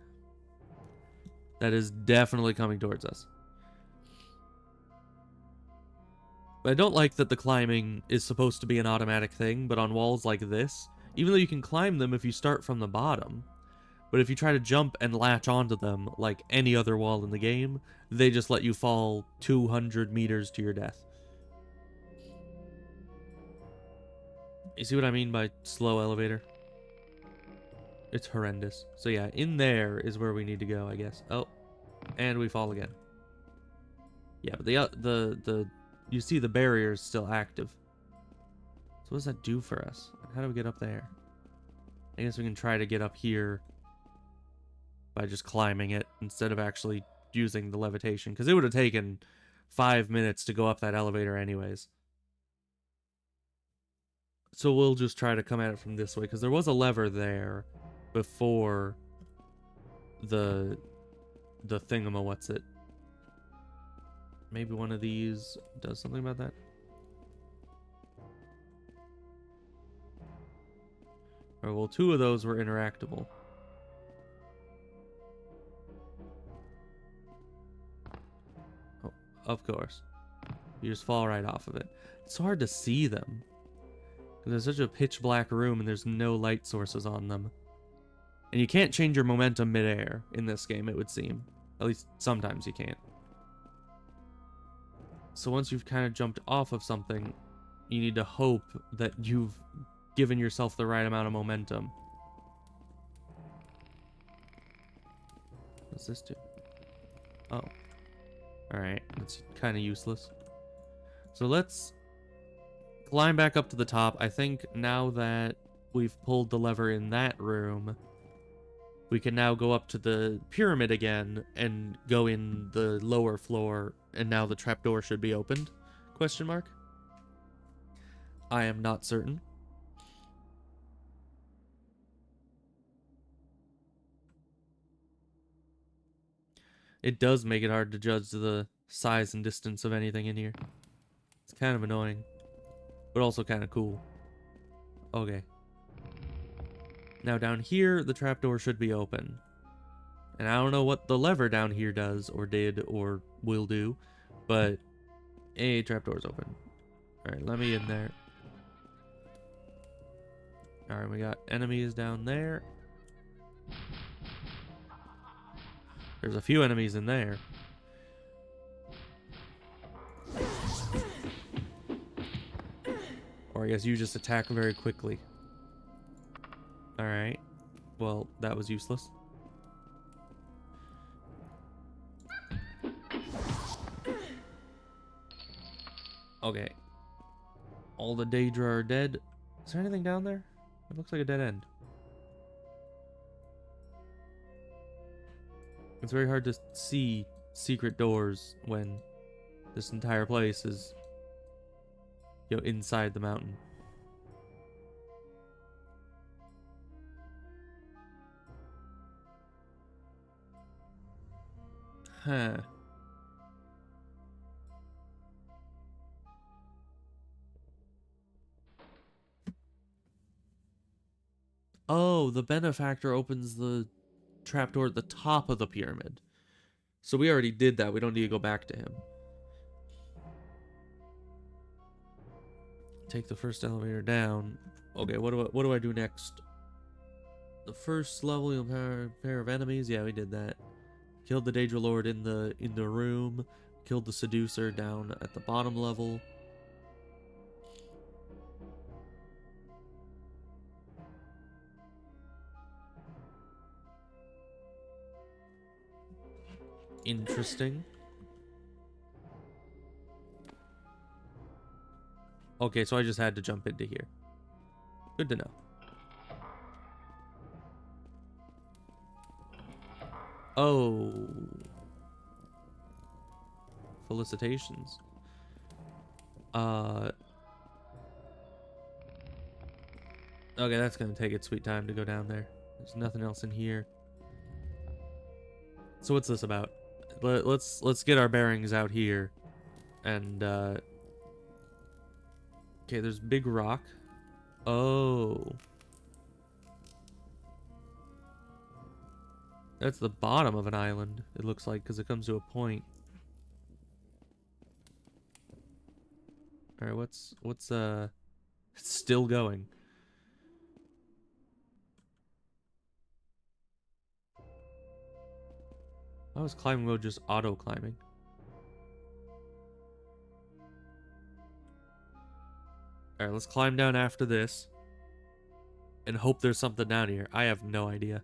That is definitely coming towards us. But I don't like that the climbing is supposed to be an automatic thing, but on walls like this, even though you can climb them if you start from the bottom, but if you try to jump and latch onto them like any other wall in the game, they just let you fall 200 meters to your death. You see what I mean by slow elevator? It's horrendous. So yeah, in there is where we need to go, I guess. Oh, and we fall again. Yeah, but the you see the barrier is still active. So what does that do for us? How do we get up there? I guess we can try to get up here by just climbing it instead of actually using the levitation, because it would have taken 5 minutes to go up that elevator anyways. So we'll just try to come at it from this way, because there was a lever there before the thingamawhatsit. Maybe one of these does something about that. Or well, 2 of those were interactable. Oh, of course. You just fall right off of it. It's so hard to see them. There's such a pitch black room and there's no light sources on them. And you can't change your momentum midair in this game, it would seem. At least sometimes you can't. So once you've kind of jumped off of something, you need to hope that you've given yourself the right amount of momentum. What's this do? Oh. Alright, that's kind of useless. So let's climb back up to the top. I think now that we've pulled the lever in that room, we can now go up to the pyramid again and go in the lower floor, and now the trapdoor should be opened? Question mark? I am not certain. It does make it hard to judge the size and distance of anything in here. It's kind of annoying, but also kind of cool. Okay. Now down here, the trapdoor should be open. And I don't know what the lever down here does, or did, or will do, but a trapdoor's open. Alright, let me in there. Alright, we got enemies down there. There's a few enemies in there. Or I guess you just attack very quickly. Alright. Well, that was useless. Okay. All the Daedra are dead. Is there anything down there? It looks like a dead end. It's very hard to see secret doors when this entire place is, you know, inside the mountain. Huh. Oh, the benefactor opens the trapdoor at the top of the pyramid. So we already did that. We don't need to go back to him. Take the first elevator down. Okay, what do I do next? The first level, you'll have a pair of enemies. Yeah, we did that. Killed the Daedra Lord in the room. Killed the Seducer down at the bottom level. Interesting. Okay, so I just had to jump into here. Good to know. Oh. Felicitations. Okay, that's gonna take its sweet time to go down there. There's nothing else in here. So what's this about? Let's get our bearings out here. And okay, there's big rock. Oh. That's the bottom of an island, it looks like, because it comes to a point. Alright, what's it's still going. Why was climbing mode just auto climbing? Alright, let's climb down after this. And hope there's something down here. I have no idea.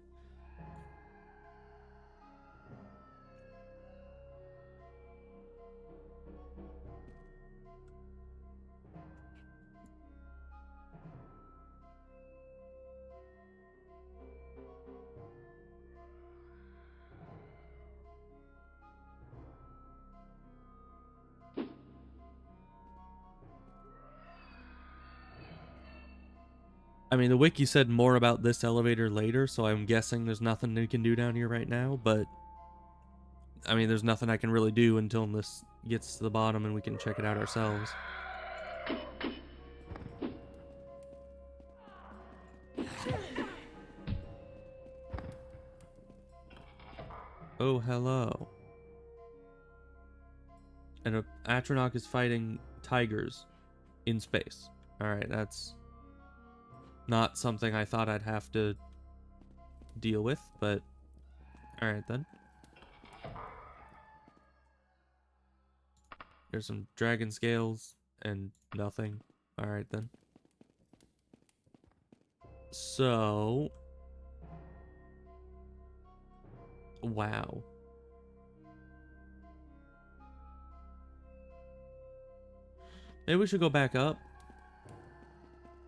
I mean, the wiki said more about this elevator later, so I'm guessing there's nothing we can do down here right now, but I mean, there's nothing I can really do until this gets to the bottom and we can check it out ourselves. Oh, hello. And an Atronach is fighting tigers in space. Alright, that's not something I thought I'd have to deal with, but alright then. There's some dragon scales and nothing. Alright then. So... wow. Maybe we should go back up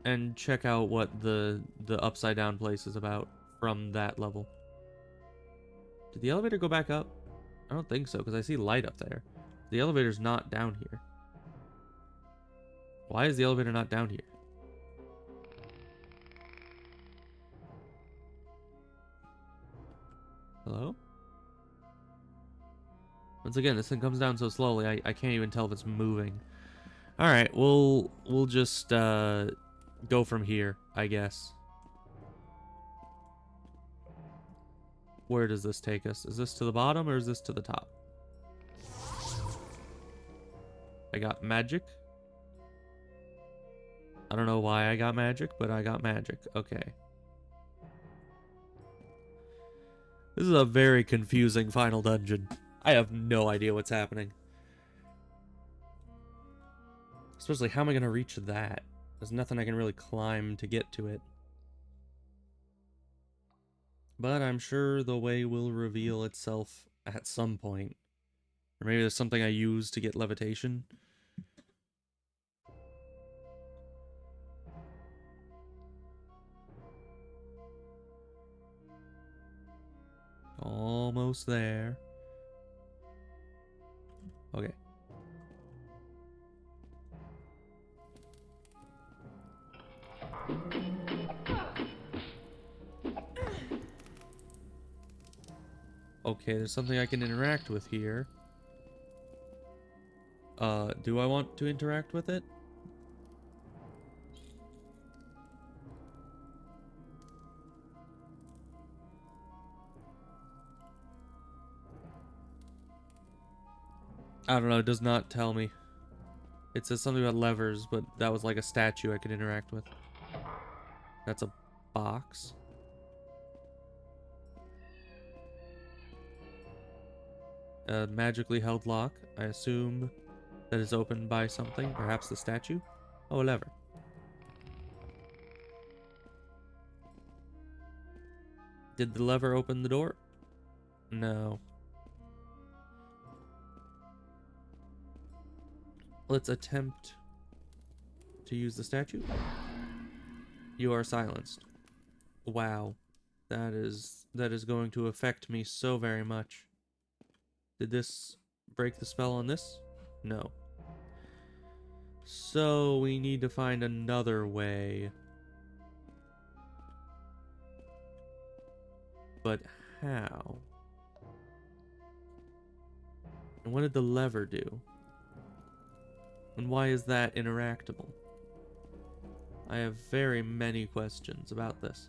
and check out what the upside down place is about from that level. Did the elevator go back up? I don't think so, because I see light up there. The elevator's not down here. Why is the elevator not down here? Hello? Once again, this thing comes down so slowly, I can't even tell if it's moving. Alright, we'll just go from here, I guess. Where does this take us? Is this to the bottom or is this to the top? I got magic. I don't know why I got magic, but I got magic. Okay. This is a very confusing final dungeon. I have no idea what's happening. Especially, how am I going to reach that? There's nothing I can really climb to get to it. But I'm sure the way will reveal itself at some point. Or maybe there's something I use to get levitation. Almost there. Okay. Okay, there's something I can interact with here. Do I want to interact with it? I don't know, it does not tell me. It says something about levers, but that was like a statue I could interact with. That's a box. A magically held lock. I assume that is opened by something, perhaps the statue? Oh, a lever. Did the lever open the door? No. Let's attempt to use the statue. You are silenced. Wow. That is going to affect me so very much. Did this break the spell on this? No. So we need to find another way. But how? And what did the lever do? And why is that interactable? I have very many questions about this.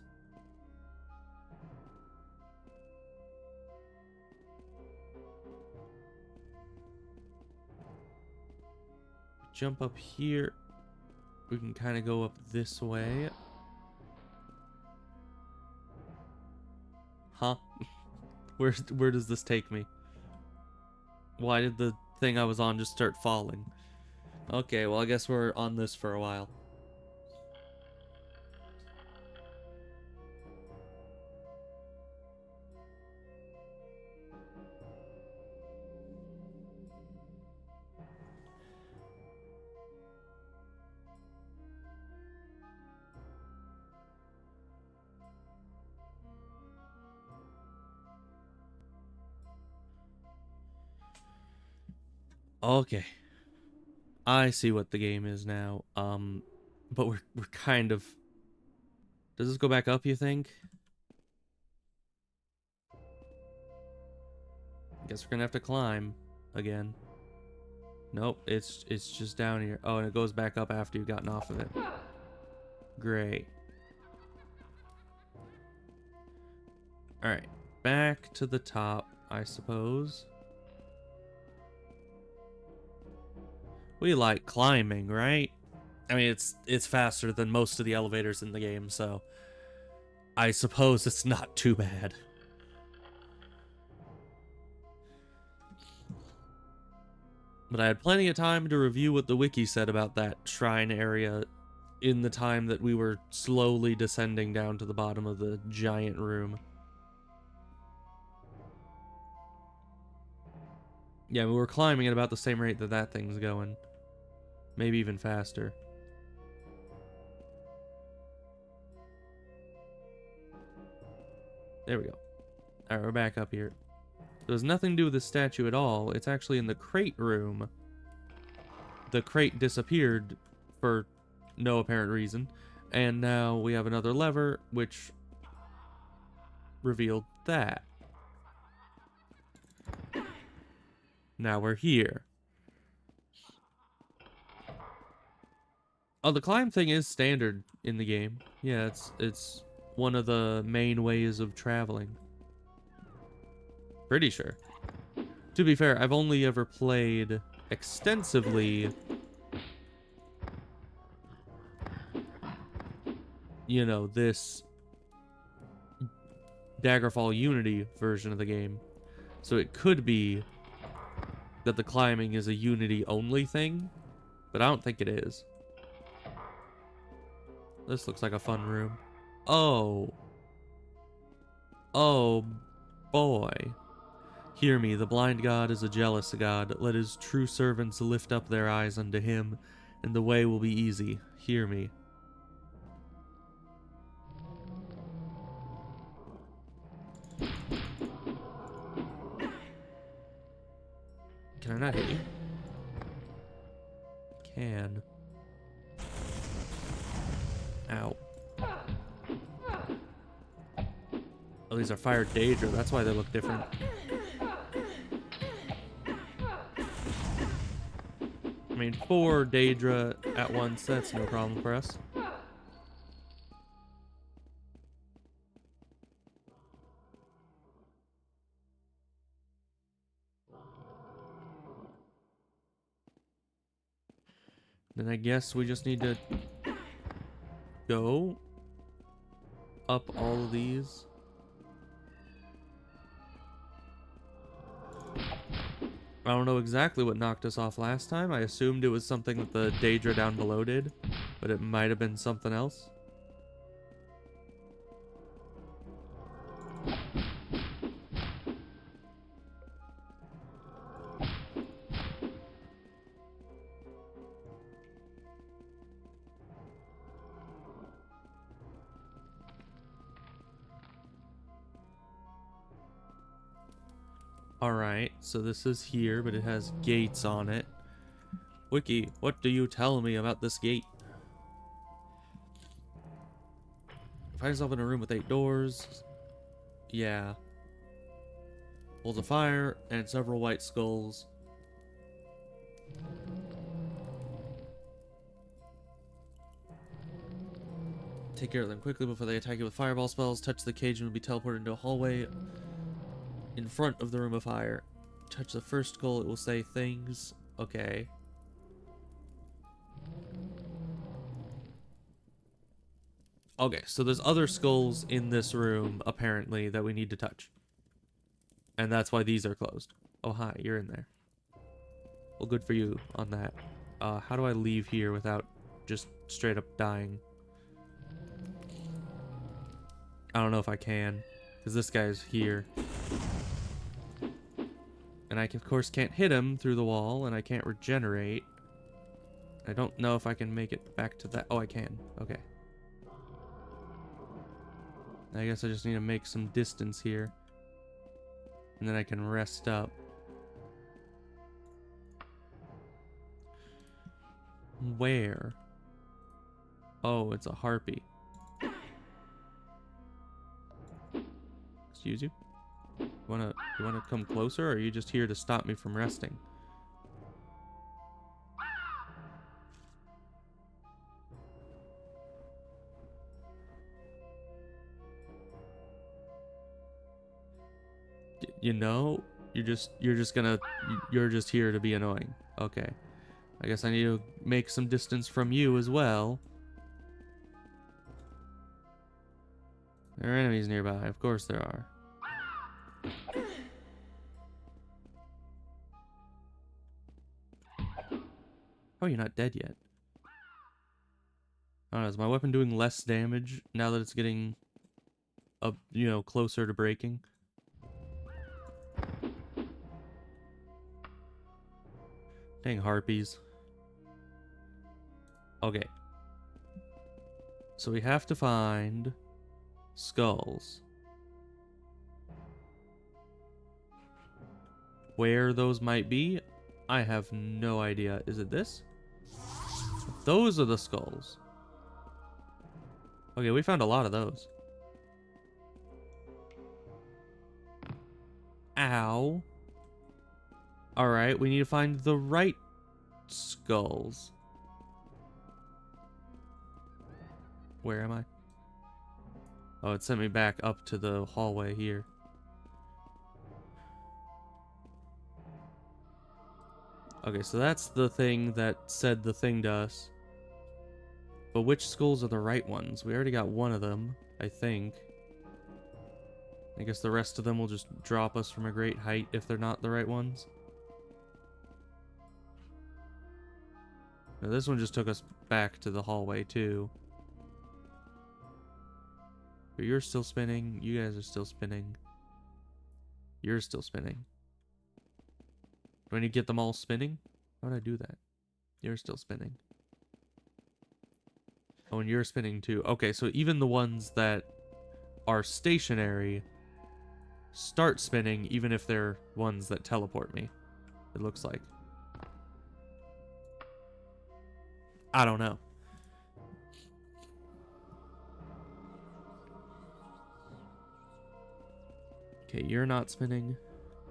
Jump up here. We can kind of go up this way. Huh? Where does this take me? Why did the thing I was on just start falling? Okay, well I guess we're on this for a while. Okay. I see what the game is now. But we're kind of... Does this go back up, you think? I guess we're gonna have to climb again. Nope, it's just down here. Oh, and it goes back up after you've gotten off of it. Great. Alright, back to the top, I suppose. We like climbing, right? I mean, it's faster than most of the elevators in the game, so I suppose it's not too bad. But I had plenty of time to review what the wiki said about that shrine area in the time that we were slowly descending down to the bottom of the giant room. Yeah, we were climbing at about the same rate that that thing's going. Maybe even faster. There we go. Alright, we're back up here. There's nothing to do with the statue at all. It's actually in the crate room. The crate disappeared for no apparent reason. And now we have another lever, which revealed that. Now we're here. Oh, the climb thing is standard in the game. Yeah, it's one of the main ways of traveling. Pretty sure. To be fair, I've only ever played extensively, you know, this Daggerfall Unity version of the game. So it could be that the climbing is a Unity only thing, but I don't think it is. This looks like a fun room. Oh. Oh, boy. Hear me, the blind God is a jealous God. Let his true servants lift up their eyes unto him, and the way will be easy. Hear me. Can I not hit you? Can. Ow. Oh, these are fire Daedra. That's why they look different. I mean, 4 Daedra at once, that's no problem for us. Then I guess we just need to go up all of these. I don't know exactly what knocked us off last time. I assumed it was something that the Daedra down below did, but it might have been something else. Alright, so this is here, but it has gates on it. Wiki, what do you tell me about this gate? Find yourself in a room with 8 doors. Yeah. Holds a fire and several white skulls. Take care of them quickly before they attack you with fireball spells. Touch the cage and will be teleported into a hallway in front of the room of fire. Touch the first skull, it will say things. Okay. Okay, so there's other skulls in this room, apparently, that we need to touch. And that's why these are closed. Oh, hi, you're in there. Well, good for you on that. How do I leave here without just straight up dying? I don't know if I can, because this guy's here. And I, of course, can't hit him through the wall, and I can't regenerate. I don't know if I can make it back to that. Oh, I can. Okay. I guess I just need to make some distance here. And then I can rest up. Where? Oh, it's a harpy. Excuse you? You wanna come closer, or are you just here to stop me from resting? You know, you're just here to be annoying. Okay. I guess I need to make some distance from you as well. There are enemies nearby. Of course there are. Oh, you're not dead yet. I don't know, is my weapon doing less damage now that it's getting up, you know, closer to breaking? Dang harpies. Okay. So we have to find skulls. Where those might be, I have no idea. Is it this? Those are the skulls. Okay, we found a lot of those. Ow. Alright, we need to find the right skulls. Where am I? Oh, it sent me back up to the hallway here. Okay, so that's the thing that said the thing to us. But which skulls are the right ones? We already got one of them, I think. I guess the rest of them will just drop us from a great height if they're not the right ones. Now, this one just took us back to the hallway, too. But you're still spinning. You guys are still spinning. You're still spinning. Do I need to get them all spinning? How would I do that? You're still spinning. Oh, and you're spinning too. Okay, so even the ones that are stationary start spinning, even if they're ones that teleport me, it looks like. I don't know. Okay, you're not spinning.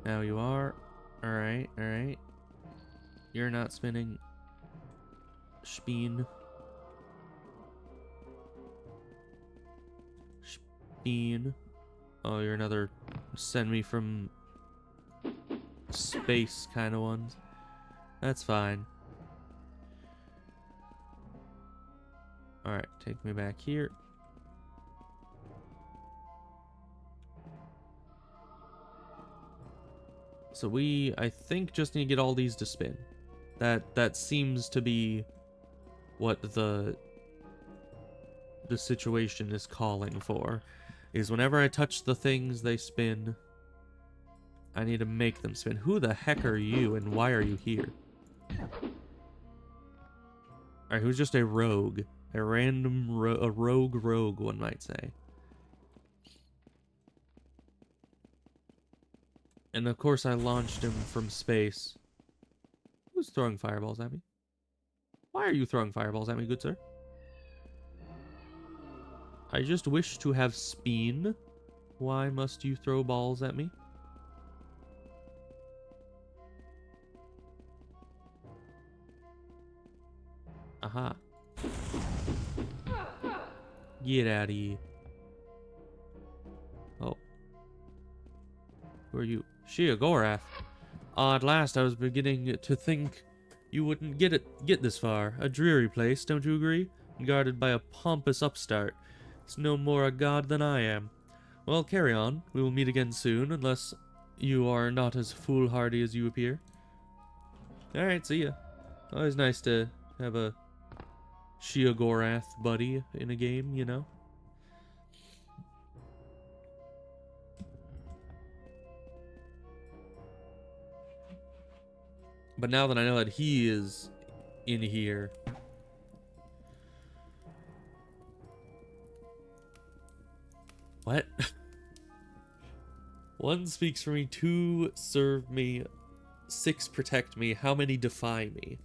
Now you are. Alright, alright. You're not spinning. Spin. Spin. Oh, you're another send me from space kind of ones. That's fine. Alright, take me back here. So we, I think, just need to get all these to spin. That seems to be what the situation is calling for. Is whenever I touch the things, they spin. I need to make them spin. Who the heck are you, and why are you here? Alright, who's just a rogue? A random rogue, one might say. And of course I launched him from space. Who's throwing fireballs at me? Why are you throwing fireballs at me, good sir? I just wish to have speen. Why must you throw balls at me? Aha. Get out of here. Oh. Who are you? Shia Gorath. At last I was beginning to think you wouldn't get this far. A dreary place, don't you agree? Guarded by a pompous upstart. It's no more a god than I am. Well, carry on. We will meet again soon, unless you are not as foolhardy as you appear. Alright, see ya. Always nice to have a Shia Gorath buddy in a game, you know? But now that I know that he is in here... What? 1 speaks for me, 2 serve me, 6 protect me, how many defy me?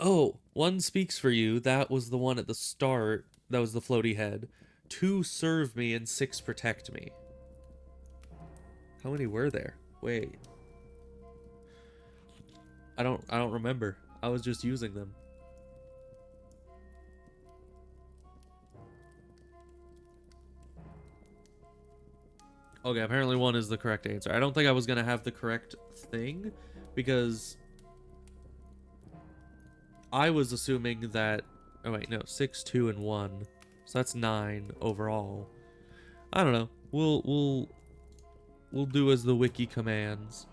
Oh, 1 speaks for you, that was the one at the start, that was the floaty head. 2 serve me and 6 protect me. How many were there? Wait. I don't remember. I was just using them. Okay, apparently 1 is the correct answer. I don't think I was gonna have the correct thing, because I was assuming that... Oh wait, no, 6, 2, and 1. So that's 9 overall. I don't know. We'll do as the wiki commands.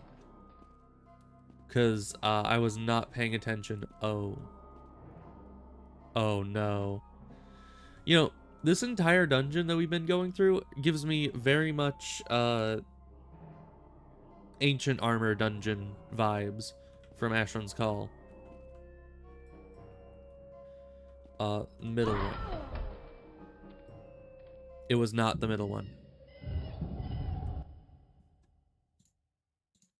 Because I was not paying attention. Oh. Oh no. You know, this entire dungeon that we've been going through gives me very much ancient armor dungeon vibes from Asheron's Call. Middle one. It was not the middle one.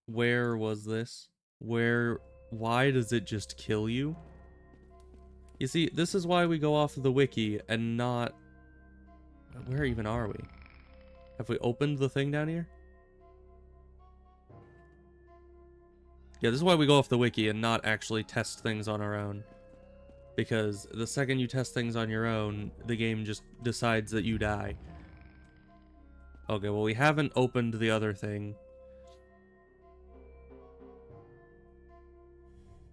Where was this? Why does it just kill you? You see, this is why we go off of the wiki and not... Where even are we? Have we opened the thing down here? Yeah, this is why we go off the wiki and not actually test things on our own. Because the second you test things on your own, the game just decides that you die. Okay, well, we haven't opened the other thing.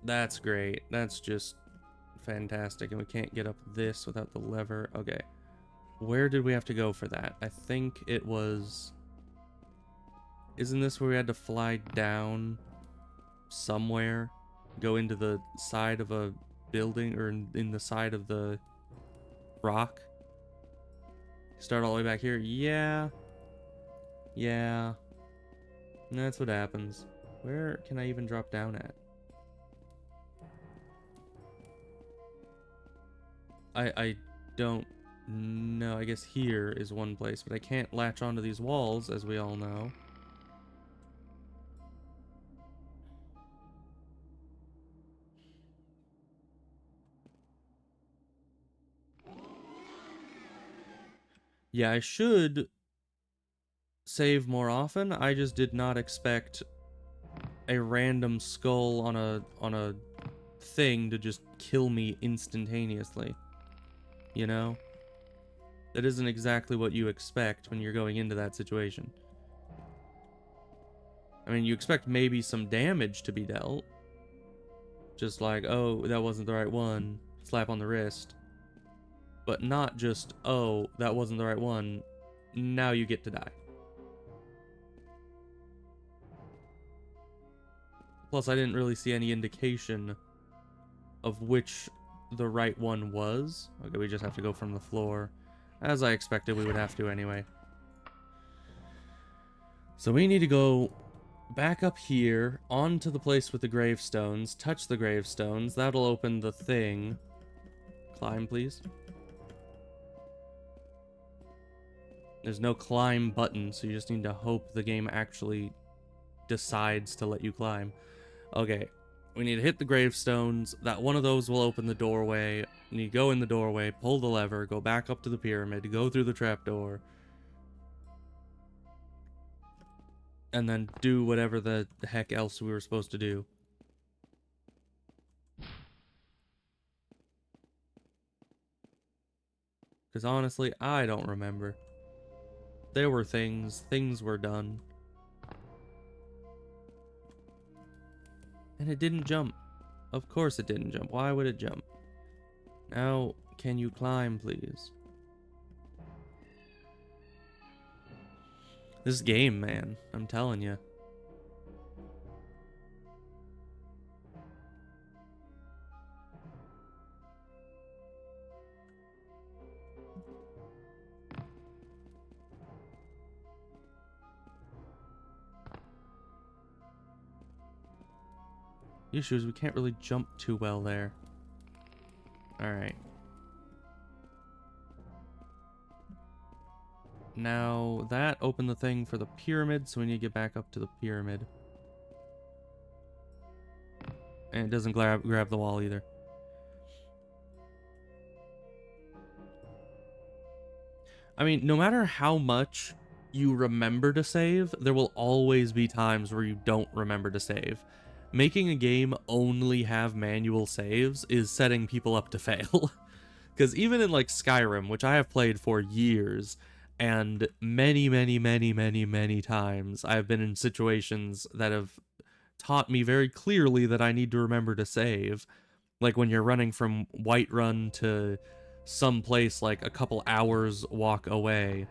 That's great. That's just fantastic. And we can't get up this without the lever. Okay. Where did we have to go for that? I think it was... Isn't this where we had to fly down somewhere? Go into the side of a building, or in the side of the rock? Start all the way back here? Yeah. Yeah. That's what happens. Where can I even drop down at? I don't know. I guess here is one place, but I can't latch onto these walls, as we all know. Yeah, I should save more often. I just did not expect a random skull on a thing to just kill me instantaneously. You know? That isn't exactly what you expect when you're going into that situation. I mean, you expect maybe some damage to be dealt. Just like, oh, that wasn't the right one. Slap on the wrist. But not just, oh, that wasn't the right one. Now you get to die. Plus, I didn't really see any indication of which the right one was. Okay, we just have to go from the floor. As I expected, we would have to anyway. So we need to go back up here, onto the place with the gravestones, touch the gravestones. That'll open the thing. Climb, please. There's no climb button, so you just need to hope the game actually decides to let you climb. Okay, we need to hit the gravestones. That one of those will open the doorway. You need to go in the doorway, pull the lever, go back up to the pyramid, go through the trapdoor, and then do whatever the heck else we were supposed to do. Because honestly, I don't remember. There were things were done. And it didn't jump. Of course it didn't jump. Why would it jump? Now, can you climb, please? This game, man. I'm telling you. The issue is we can't really jump too well there. Alright. Now, that opened the thing for the pyramid, so we need to get back up to the pyramid. And it doesn't grab the wall either. I mean, no matter how much you remember to save, there will always be times where you don't remember to save. Making a game only have manual saves is setting people up to fail. Because even in like Skyrim, which I have played for years, and many times I've been in situations that have taught me very clearly that I need to remember to save. Like when you're running from Whiterun to some place like a couple hours walk away,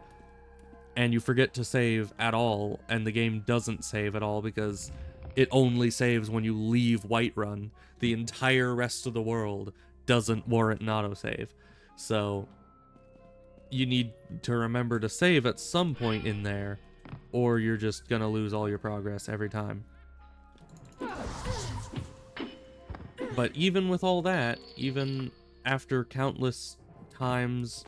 and you forget to save at all, and the game doesn't save at all because it only saves when you leave Whiterun. The entire rest of the world doesn't warrant an autosave. So you need to remember to save at some point in there, or you're just gonna lose all your progress every time. But even with all that, even after countless times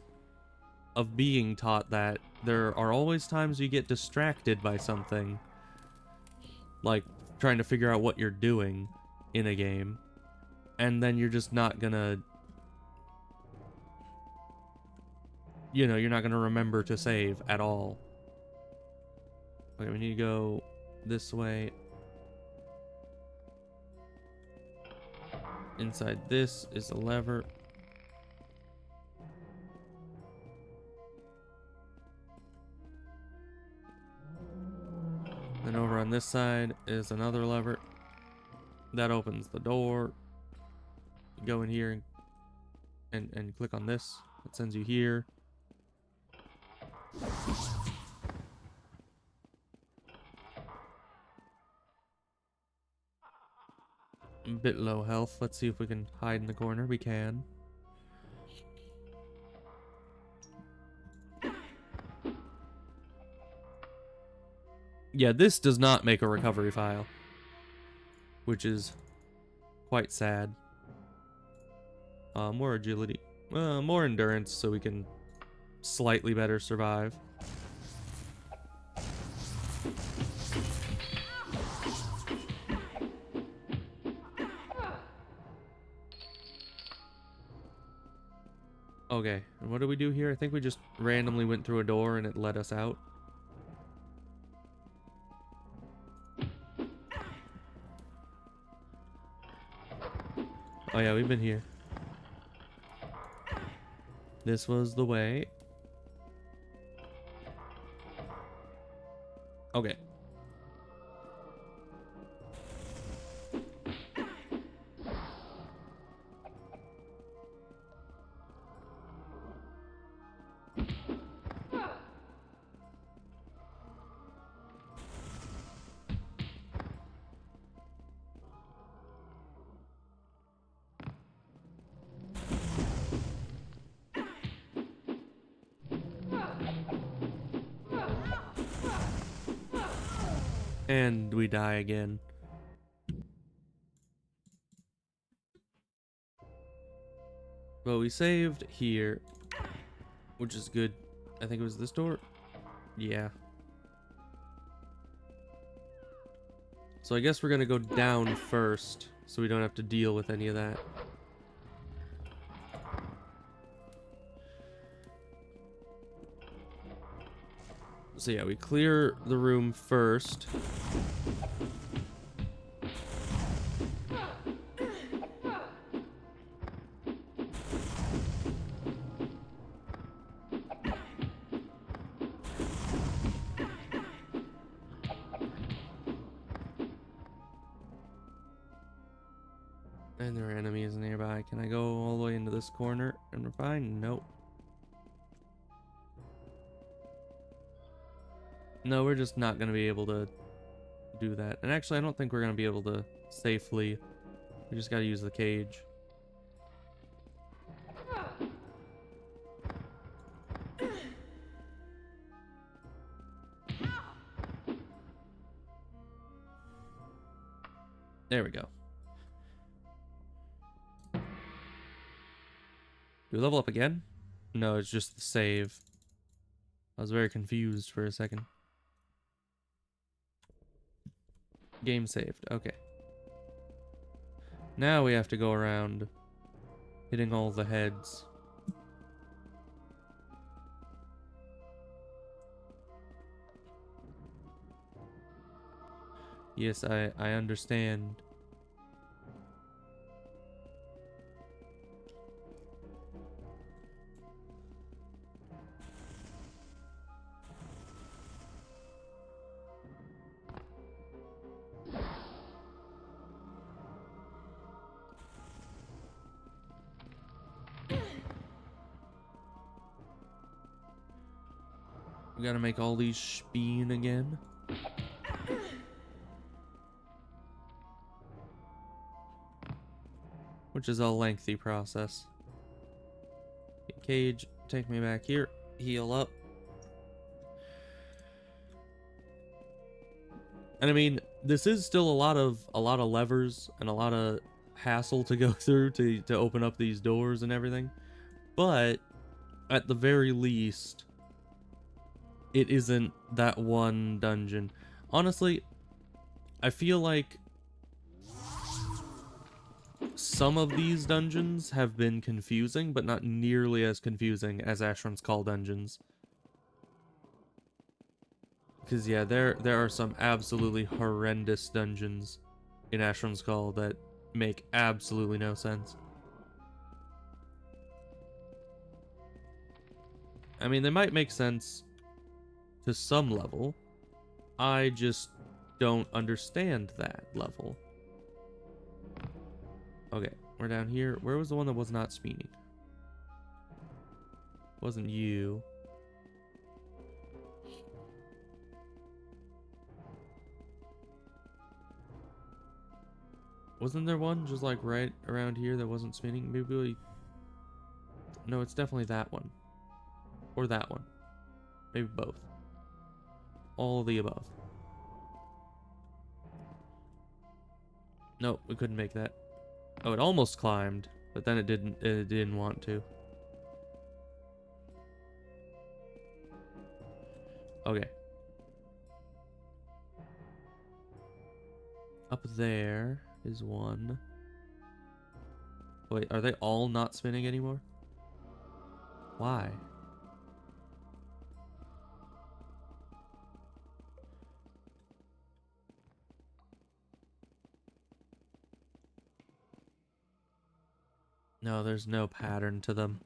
of being taught that, there are always times you get distracted by something. Like trying to figure out what you're doing in a game. And then you're just not gonna... You know, you're not gonna remember to save at all. Okay, we need to go this way. Inside this is a lever. Then over on this side is another lever. That opens the door. You go in here and click on this. It sends you here. A bit low health. Let's see if we can hide in the corner. We can. Yeah, this does not make a recovery file, which is quite sad. More agility. More endurance so we can slightly better survive. Okay, and what do we do here? I think we just randomly went through a door and it let us out. Oh yeah, we've been here. This was the way. Okay. And we die again. Well, we saved here, which is good. I think it was this door. Yeah. So I guess we're gonna go down first, so we don't have to deal with any of that. So yeah, we clear the room first. And there are enemies nearby. Can I go all the way into this corner and we're fine? Nope. No, we're just not going to be able to do that. And actually, I don't think we're going to be able to safely. We just got to use the cage. There we go. Do we level up again? No, it's just the save. I was very confused for a second. Game saved. Okay. Now we have to go around hitting all the heads. Yes, I understand. We gotta make all these speen again. Which is a lengthy process. Cage, take me back here. Heal up. And I mean, this is still a lot of levers and a lot of hassle to go through to open up these doors and everything. But at the very least, it isn't that one dungeon. Honestly, I feel like some of these dungeons have been confusing, but not nearly as confusing as Ashram's Call dungeons. Because yeah, there are some absolutely horrendous dungeons in Ashram's Call that make absolutely no sense. I mean, they might make sense to some level. I just don't understand that level. Okay, we're down here. Where was the one that was not speening? Wasn't you. Wasn't there one just like right around here that wasn't spinning? Maybe we... No, it's definitely that one. Or that one. Maybe both. All of the above. Nope, we couldn't make that. Oh, it almost climbed, but then it didn't want to. Okay. Up there is one. Wait, are they all not spinning anymore? Why? No, there's no pattern to them.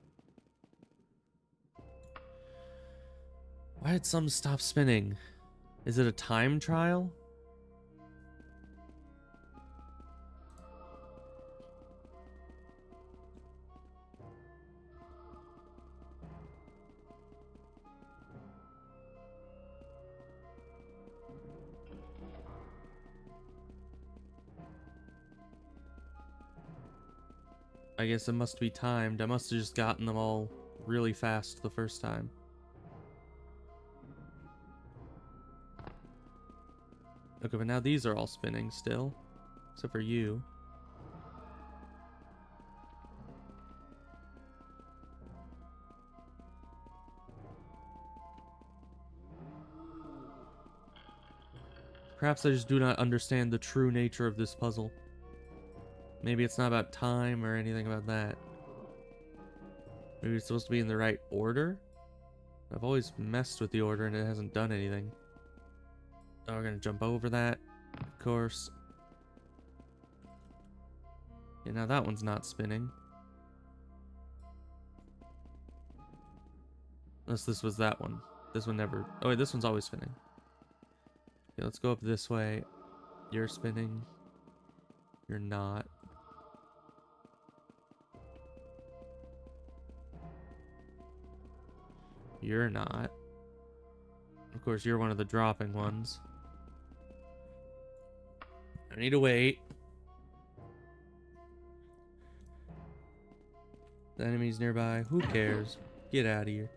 Why did some stop spinning? Is it a time trial? I guess it must be timed. I must have just gotten them all really fast the first time. Okay, but now these are all spinning still. Except for you. Perhaps I just do not understand the true nature of this puzzle. Maybe it's not about time or anything about that. Maybe it's supposed to be in the right order? I've always messed with the order and it hasn't done anything. Oh, we're gonna jump over that, of course. Yeah, now that one's not spinning. Unless this was that one. This one never... Oh wait, this one's always spinning. Okay, let's go up this way. You're spinning. You're not. You're not. Of course, you're one of the dropping ones. I need to wait. The enemy's nearby. Who cares? Get out of here.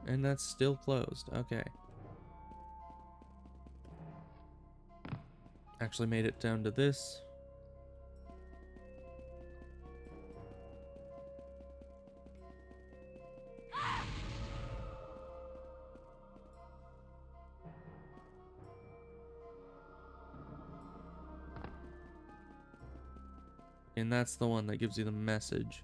And that's still closed. Okay. Actually made it down to this. And that's the one that gives you the message.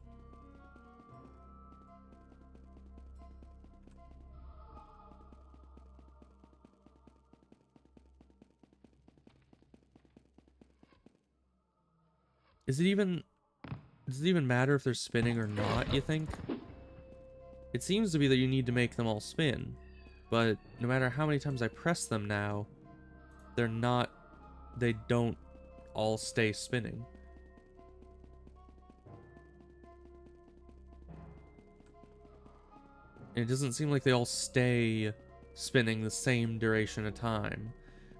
Does it even matter if they're spinning or not, you think? It seems to be that you need to make them all spin, but no matter how many times I press them now, they don't all stay spinning. And it doesn't seem like they all stay spinning the same duration of time,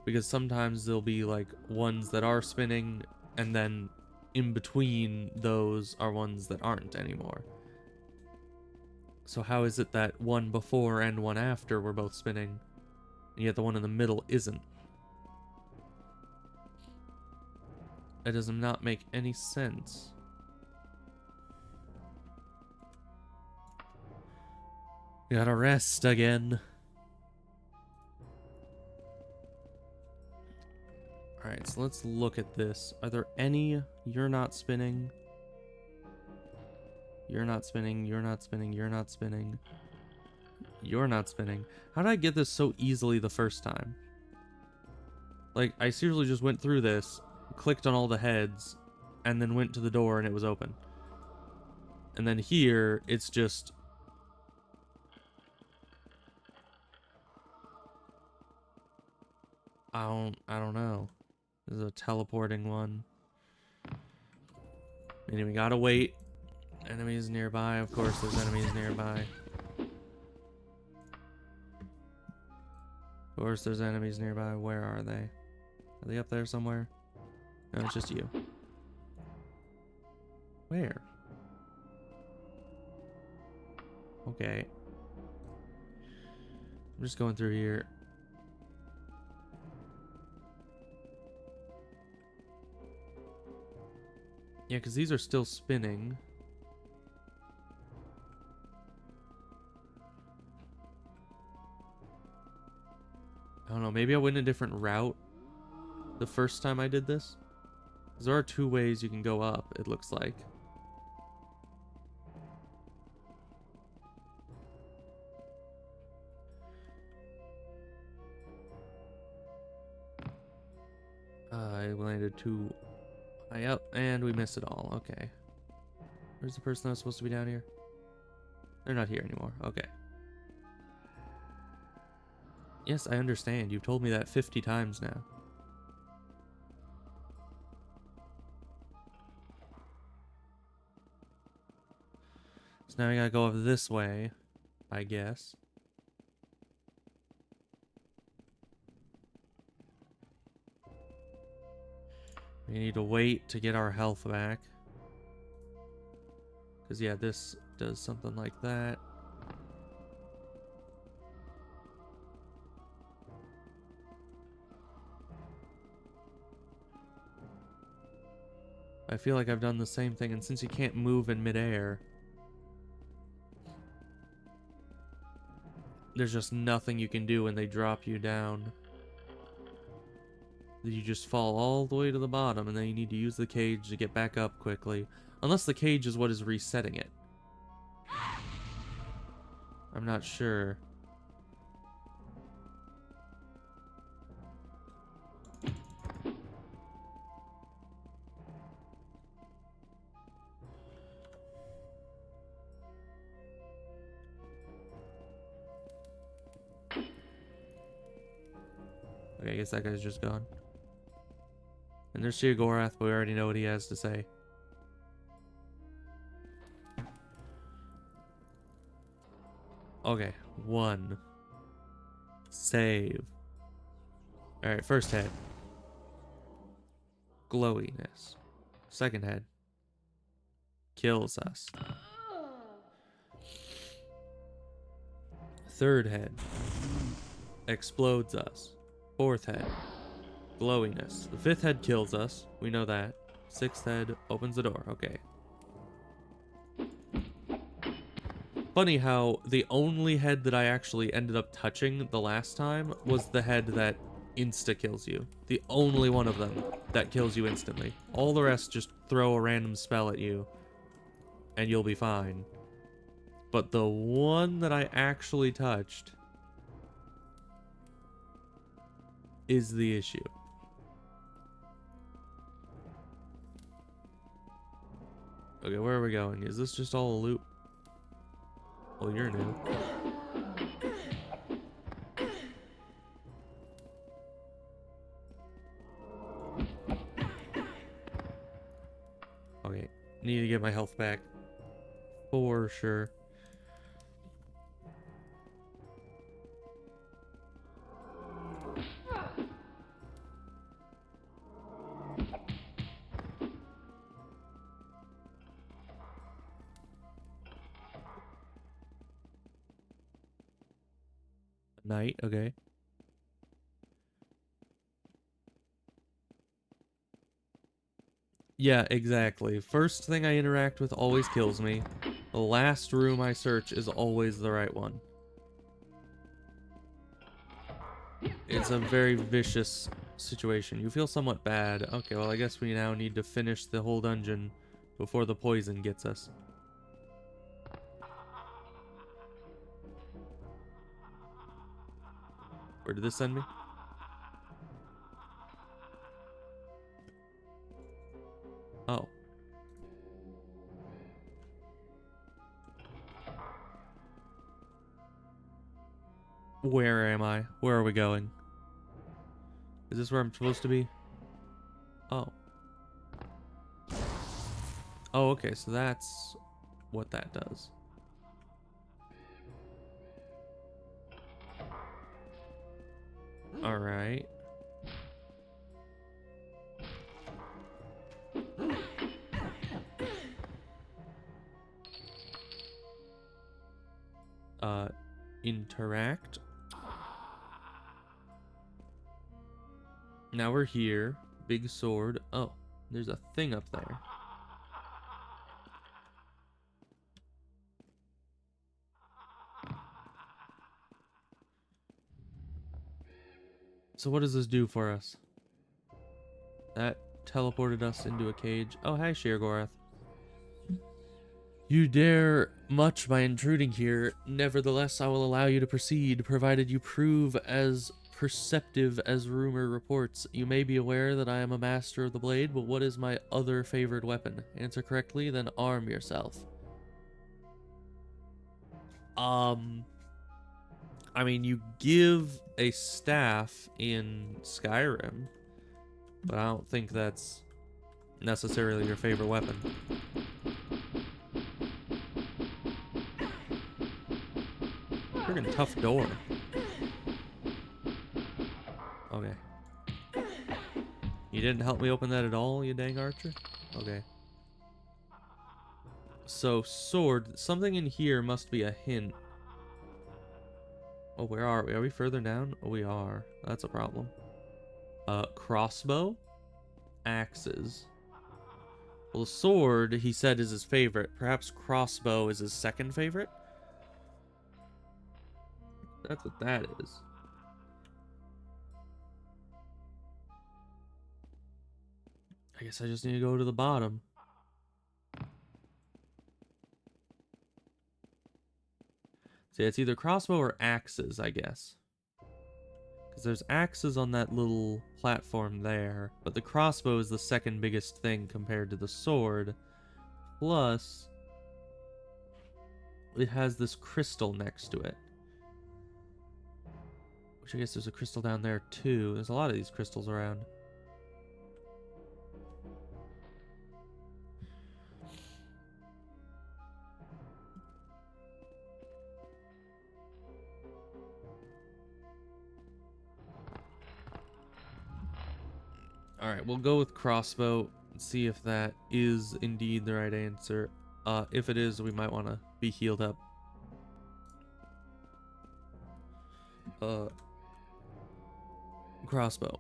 because sometimes there'll be like ones that are spinning and then in between those are ones that aren't anymore. So how is it that one before and one after were both spinning, and yet the one in the middle isn't? That does not make any sense. Gotta rest again. Alright, so let's look at this. Are there any... You're not spinning. You're not spinning. You're not spinning. You're not spinning. You're not spinning. How did I get this so easily the first time? Like, I seriously just went through this, clicked on all the heads, and then went to the door and it was open. And then here, it's just... I don't know. This is a teleporting one. Anyway, gotta wait. Enemies nearby. Of course, there's enemies nearby. Of course, there's enemies nearby. Where are they? Are they up there somewhere? No, it's just you. Where? Okay. I'm just going through here. Yeah, because these are still spinning. I don't know, maybe I went a different route the first time I did this. Because there are two ways you can go up, it looks like. I landed too high up, and we missed it all. Okay. Where's the person that was supposed to be down here? They're not here anymore. Okay. Yes, I understand. You've told me that 50 times now. So now we gotta go up this way, I guess. We need to wait to get our health back. Because, yeah, this does something like that. I feel like I've done the same thing, and since you can't move in midair, there's just nothing you can do when they drop you down. You just fall all the way to the bottom, and then you need to use the cage to get back up quickly. Unless the cage is what is resetting it. I'm not sure. Okay, I guess that guy's just gone. And there's Sheogorath, but we already know what he has to say. Okay, 1. Save. Alright, first head. Glowiness. Second head. Kills us. Third head. Explodes us. Fourth head. Glowiness. The fifth head kills us. We know that. Sixth head opens the door. Okay. Funny how the only head that I actually ended up touching the last time was the head that insta-kills you. The only one of them that kills you instantly. All the rest just throw a random spell at you and you'll be fine. But the one that I actually touched is the issue. Okay, where are we going? Is this just all a loop? Oh, you're new. Okay, need to get my health back. For sure. Night, okay. Yeah, exactly. First thing I interact with always kills me. The last room I search is always the right one. It's a very vicious situation. You feel somewhat bad. Okay, well, I guess we now need to finish the whole dungeon before the poison gets us. Where did this send me? Oh. Where am I? Where are we going? Is this where I'm supposed to be? Oh. Oh, okay, so that's what that does. Alright. Interact. Now we're here. Big sword. Oh, there's a thing up there. So what does this do for us? That teleported us into a cage. Oh, hi, Sheogorath. You dare much by intruding here. Nevertheless, I will allow you to proceed, provided you prove as perceptive as rumor reports. You may be aware that I am a master of the blade, but what is my other favored weapon? Answer correctly, then arm yourself. I mean, you give a staff in Skyrim, but I don't think that's necessarily your favorite weapon. Freaking tough door. Okay. You didn't help me open that at all, you dang archer? Okay. So, sword. Something in here must be a hint. Oh, where are we? Are we further down? Oh, we are. That's a problem. Crossbow? Axes. Well, the sword, he said, is his favorite. Perhaps crossbow is his second favorite? That's what that is. I guess I just need to go to the bottom. See, it's either crossbow or axes, I guess. Because there's axes on that little platform there, but the crossbow is the second biggest thing compared to the sword. Plus, it has this crystal next to it. Which I guess there's a crystal down there too. There's a lot of these crystals around. Alright, we'll go with crossbow and see if that is indeed the right answer. If it is, we might want to be healed up. Crossbow.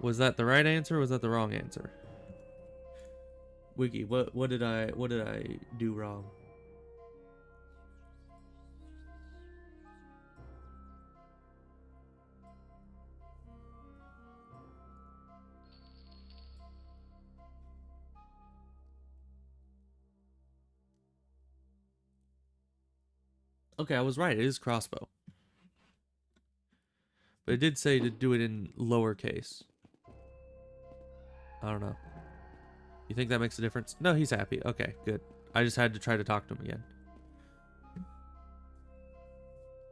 Was that the right answer or was that the wrong answer? Wiki, what did I do wrong? Okay, I was right. It is crossbow. But it did say to do it in lowercase. I don't know. You think that makes a difference? No, he's happy. Okay, good. I just had to try to talk to him again.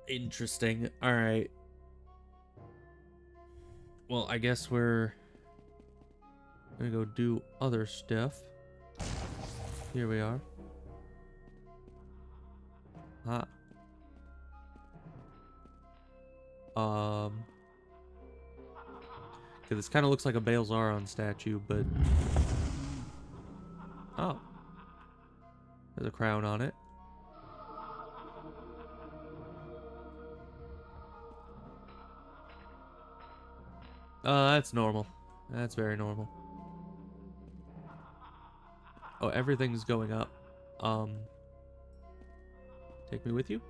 Interesting. Alright. Well, I guess we're gonna go do other stuff. Here we are. Ah. Okay, this kind of looks like a Baelzaron statue, but... Oh. There's a crown on it. That's normal. That's very normal. Oh, everything's going up. Take me with you?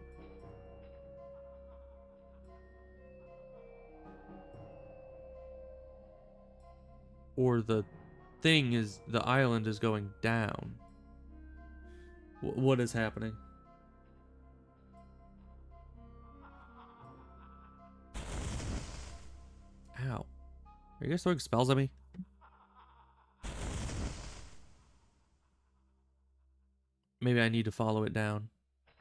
Or the thing is, the island is going down. What is happening? Ow. Are you guys throwing spells at me? Maybe I need to follow it down.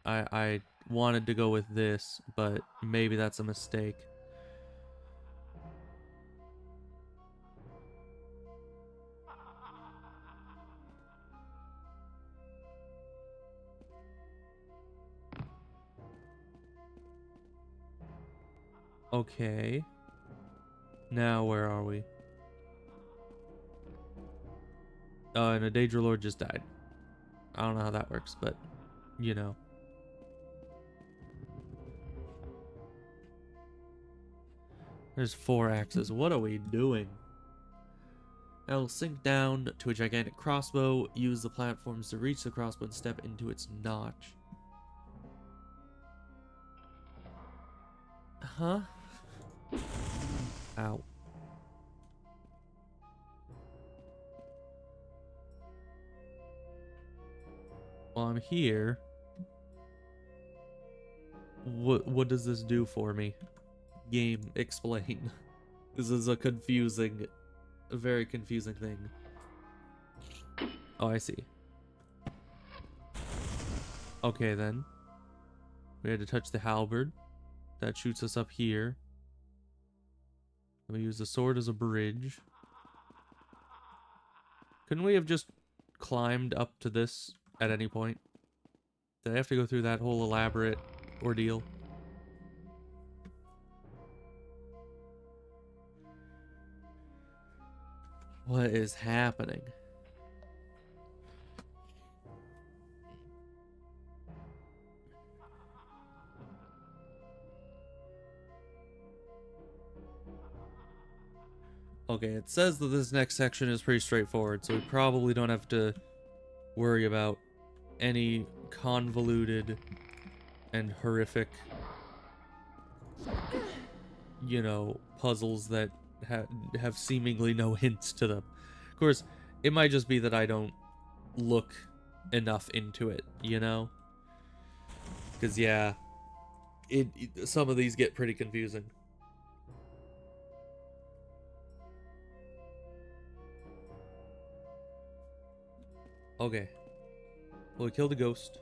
I wanted to go with this, but maybe that's a mistake. Okay. Now where are we? And a Daedra Lord just died. I don't know how that works, but you know. There's 4 axes. What are we doing? I will sink down to a gigantic crossbow, use the platforms to reach the crossbow and step into its notch. Huh? Ow. Well, I'm here. What does this do for me? Game, explain. This is a very confusing thing. Oh, I see. Okay, then. We had to touch the halberd. That shoots us up here. Let me use the sword as a bridge. Couldn't we have just climbed up to this at any point? Did I have to go through that whole elaborate ordeal? What is happening? Okay, it says that this next section is pretty straightforward, so we probably don't have to worry about any convoluted and horrific, you know, puzzles that have seemingly no hints to them. Of course, it might just be that I don't look enough into it, you know? Because, yeah, some of these get pretty confusing. Okay. Well, we killed a ghost.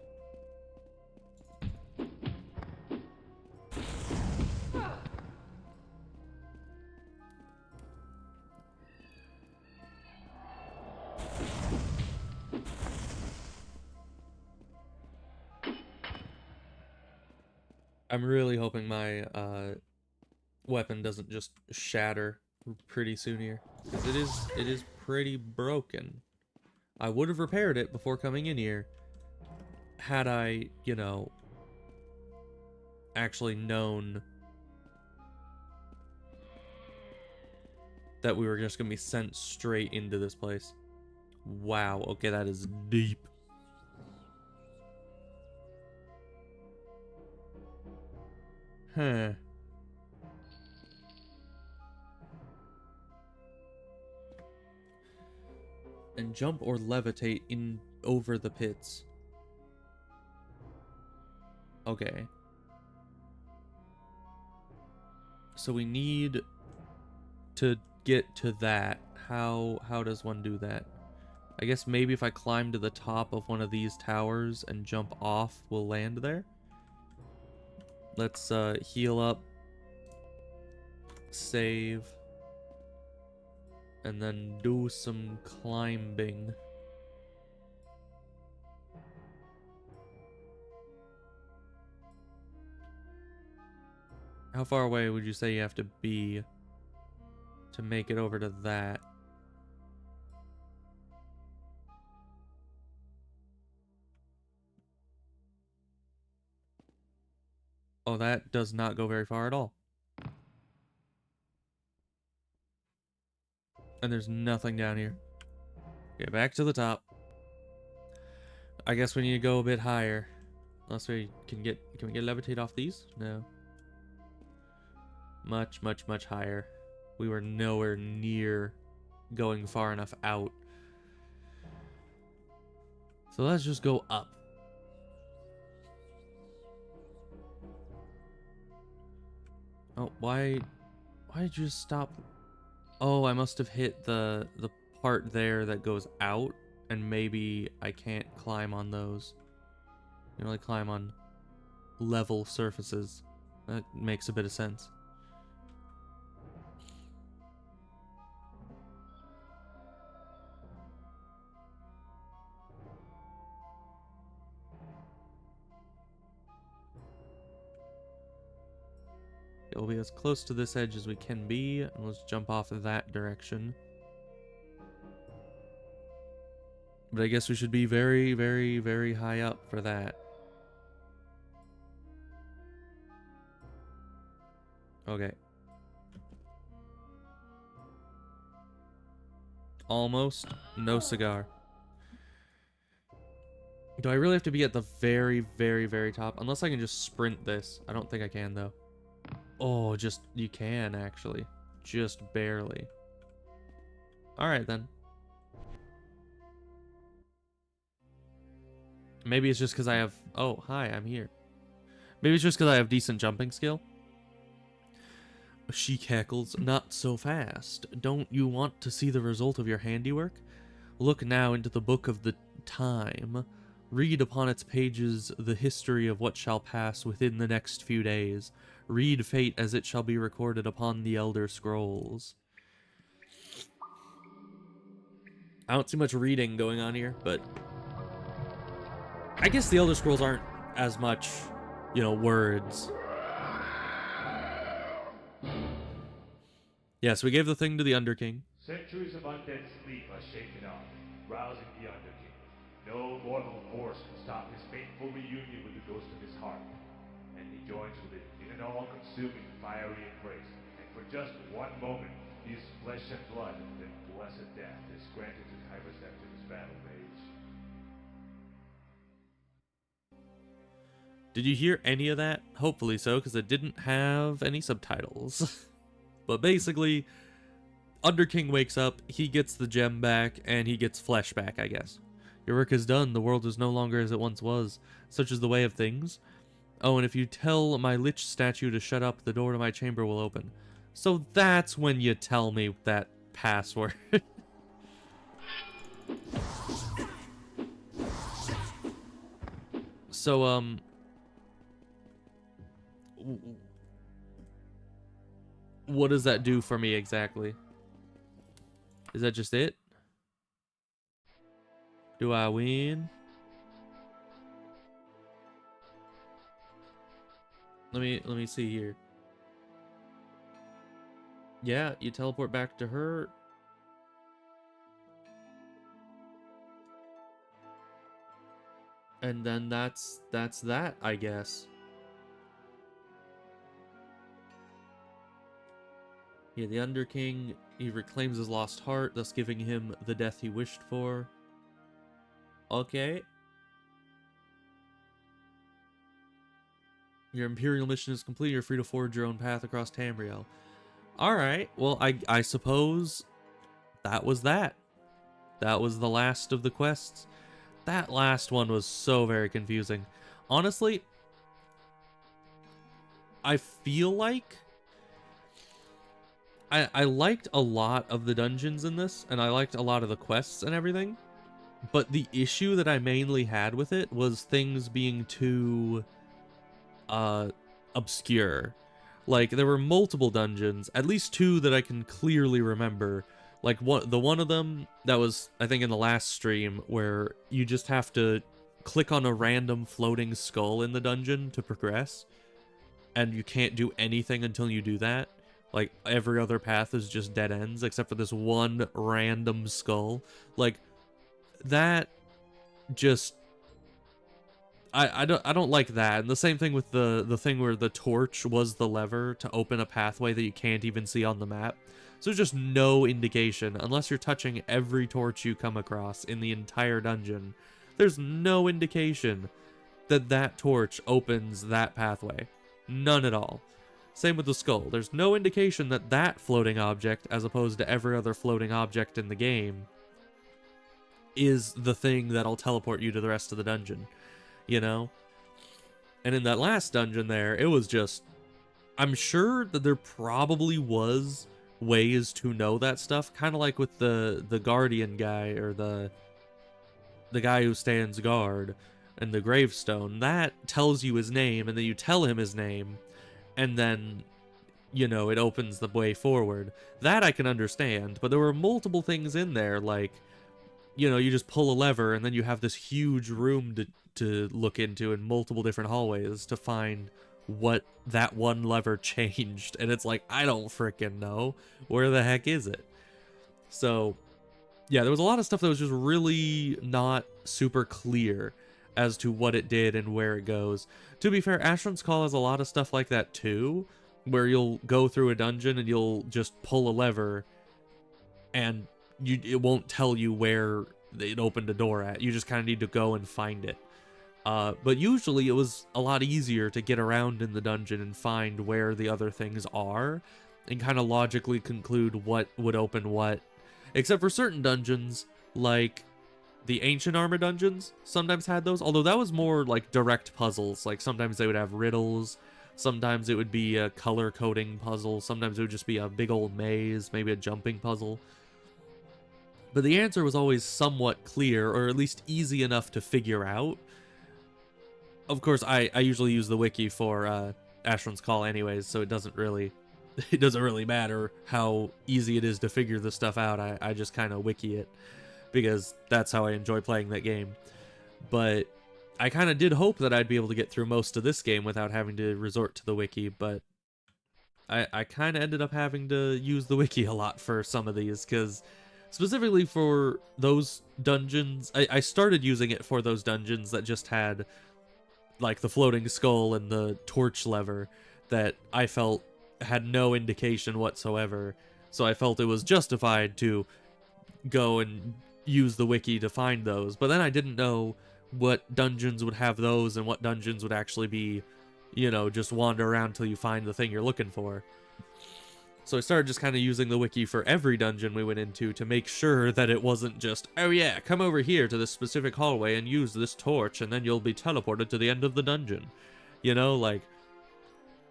I'm really hoping my weapon doesn't just shatter pretty soon here, because it is pretty broken. I would have repaired it before coming in here had I, you know, actually known that we were just gonna be sent straight into this place. Wow, okay, that is deep. Huh. And jump or levitate in over the pits. Okay. So we need to get to that. How does one do that? I guess maybe if I climb to the top of one of these towers and jump off, we'll land there. Let's heal up, save, and then do some climbing. How far away would you say you have to be to make it over to that? Oh, that does not go very far at all. And there's nothing down here. Okay, back to the top. I guess we need to go a bit higher. Unless we can we get levitate off these? No. Much, much, much higher. We were nowhere near going far enough out. So let's just go up. Oh, why did you just stop? Oh, I must have hit the part there that goes out, and maybe I can't climb on those. You can only climb on level surfaces. That makes a bit of sense. We'll be as close to this edge as we can be, and let's jump off of that direction. But I guess we should be very, very, very high up for that. Okay. Almost. No cigar. Do I really have to be at the very, very, very top? Unless I can just sprint this. I don't think I can, though. Oh, you can, actually. Just barely. Alright, then. Maybe it's just because I have... Oh, hi, I'm here. Maybe it's just because I have decent jumping skill. She cackles, not so fast. Don't you want to see the result of your handiwork? Look now into the book of the time. Read upon its pages the history of what shall pass within the next few days. Read fate as it shall be recorded upon the Elder Scrolls. I don't see much reading going on here, but I guess the Elder Scrolls aren't as much, you know, words. Yeah, so we gave the thing to the Underking. Centuries of undead sleep are shaken off, rousing the Underking. No mortal force can stop his fateful reunion with the ghost of his heart, and he joins with it in an all-consuming fiery embrace. And for just one moment, he is flesh and blood, then blessed death is granted to Kaiba's after his battle rage. Did you hear any of that? Hopefully so, because it didn't have any subtitles. But basically, Underking wakes up, he gets the gem back, and he gets flesh back, I guess. Your work is done, the world is no longer as it once was. Such is the way of things. Oh, and if you tell my lich statue to shut up, the door to my chamber will open. So that's when you tell me that password. So, what does that do for me exactly? Is that just it? Do I win? Let me see here. Yeah, you teleport back to her. And then that's that, I guess. Yeah, the Underking, he reclaims his lost heart, thus giving him the death he wished for. Okay. Your Imperial mission is complete. You're free to forge your own path across Tamriel. Alright, well, I suppose that was that. That was the last of the quests. That last one was so very confusing. Honestly, I feel like I liked a lot of the dungeons in this, and I liked a lot of the quests and everything, but the issue that I mainly had with it was things being too obscure. Like, there were multiple dungeons, at least two that I can clearly remember. Like, the one of them that was, I think, in the last stream, where you just have to click on a random floating skull in the dungeon to progress, and you can't do anything until you do that. Like, every other path is just dead ends, except for this one random skull. Like, that just... I don't like that. And the same thing with the thing where the torch was the lever to open a pathway that you can't even see on the map. So there's just no indication, unless you're touching every torch you come across in the entire dungeon. There's no indication that that torch opens that pathway. None at all. Same with the skull. There's no indication that that floating object, as opposed to every other floating object in the game, is the thing that'll teleport you to the rest of the dungeon. You know? And in that last dungeon there, it was just... I'm sure that there probably was ways to know that stuff, kind of like with the guardian guy, or the guy who stands guard, and the gravestone. That tells you his name, and then you tell him his name, and then, you know, it opens the way forward. That I can understand, but there were multiple things in there, like, you know, you just pull a lever, and then you have this huge room to look into in multiple different hallways to find what that one lever changed. And it's like, I don't freaking know. Where the heck is it? So, yeah, there was a lot of stuff that was just really not super clear as to what it did and where it goes. To be fair, Ashran's Call has a lot of stuff like that too, where you'll go through a dungeon and you'll just pull a lever and it won't tell you where it opened a door at. You just kind of need to go and find it. But usually it was a lot easier to get around in the dungeon and find where the other things are, and kind of logically conclude what would open what. Except for certain dungeons, like the Ancient Armor dungeons, sometimes had those, although that was more like direct puzzles. Like sometimes they would have riddles, sometimes it would be a color coding puzzle, sometimes it would just be a big old maze, maybe a jumping puzzle. But the answer was always somewhat clear, or at least easy enough to figure out. Of course, I usually use the wiki for Ashran's Call anyways, so it doesn't really matter how easy it is to figure this stuff out. I just kind of wiki it, because that's how I enjoy playing that game. But I kind of did hope that I'd be able to get through most of this game without having to resort to the wiki, but I kind of ended up having to use the wiki a lot for some of these, because specifically for those dungeons, I started using it for those dungeons that just had like the floating skull and the torch lever that I felt had no indication whatsoever. So I felt it was justified to go and use the wiki to find those. But then I didn't know what dungeons would have those and what dungeons would actually be, you know, just wander around till you find the thing you're looking for. So I started just kind of using the wiki for every dungeon we went into to make sure that it wasn't just, oh yeah, come over here to this specific hallway and use this torch and then you'll be teleported to the end of the dungeon. You know, like,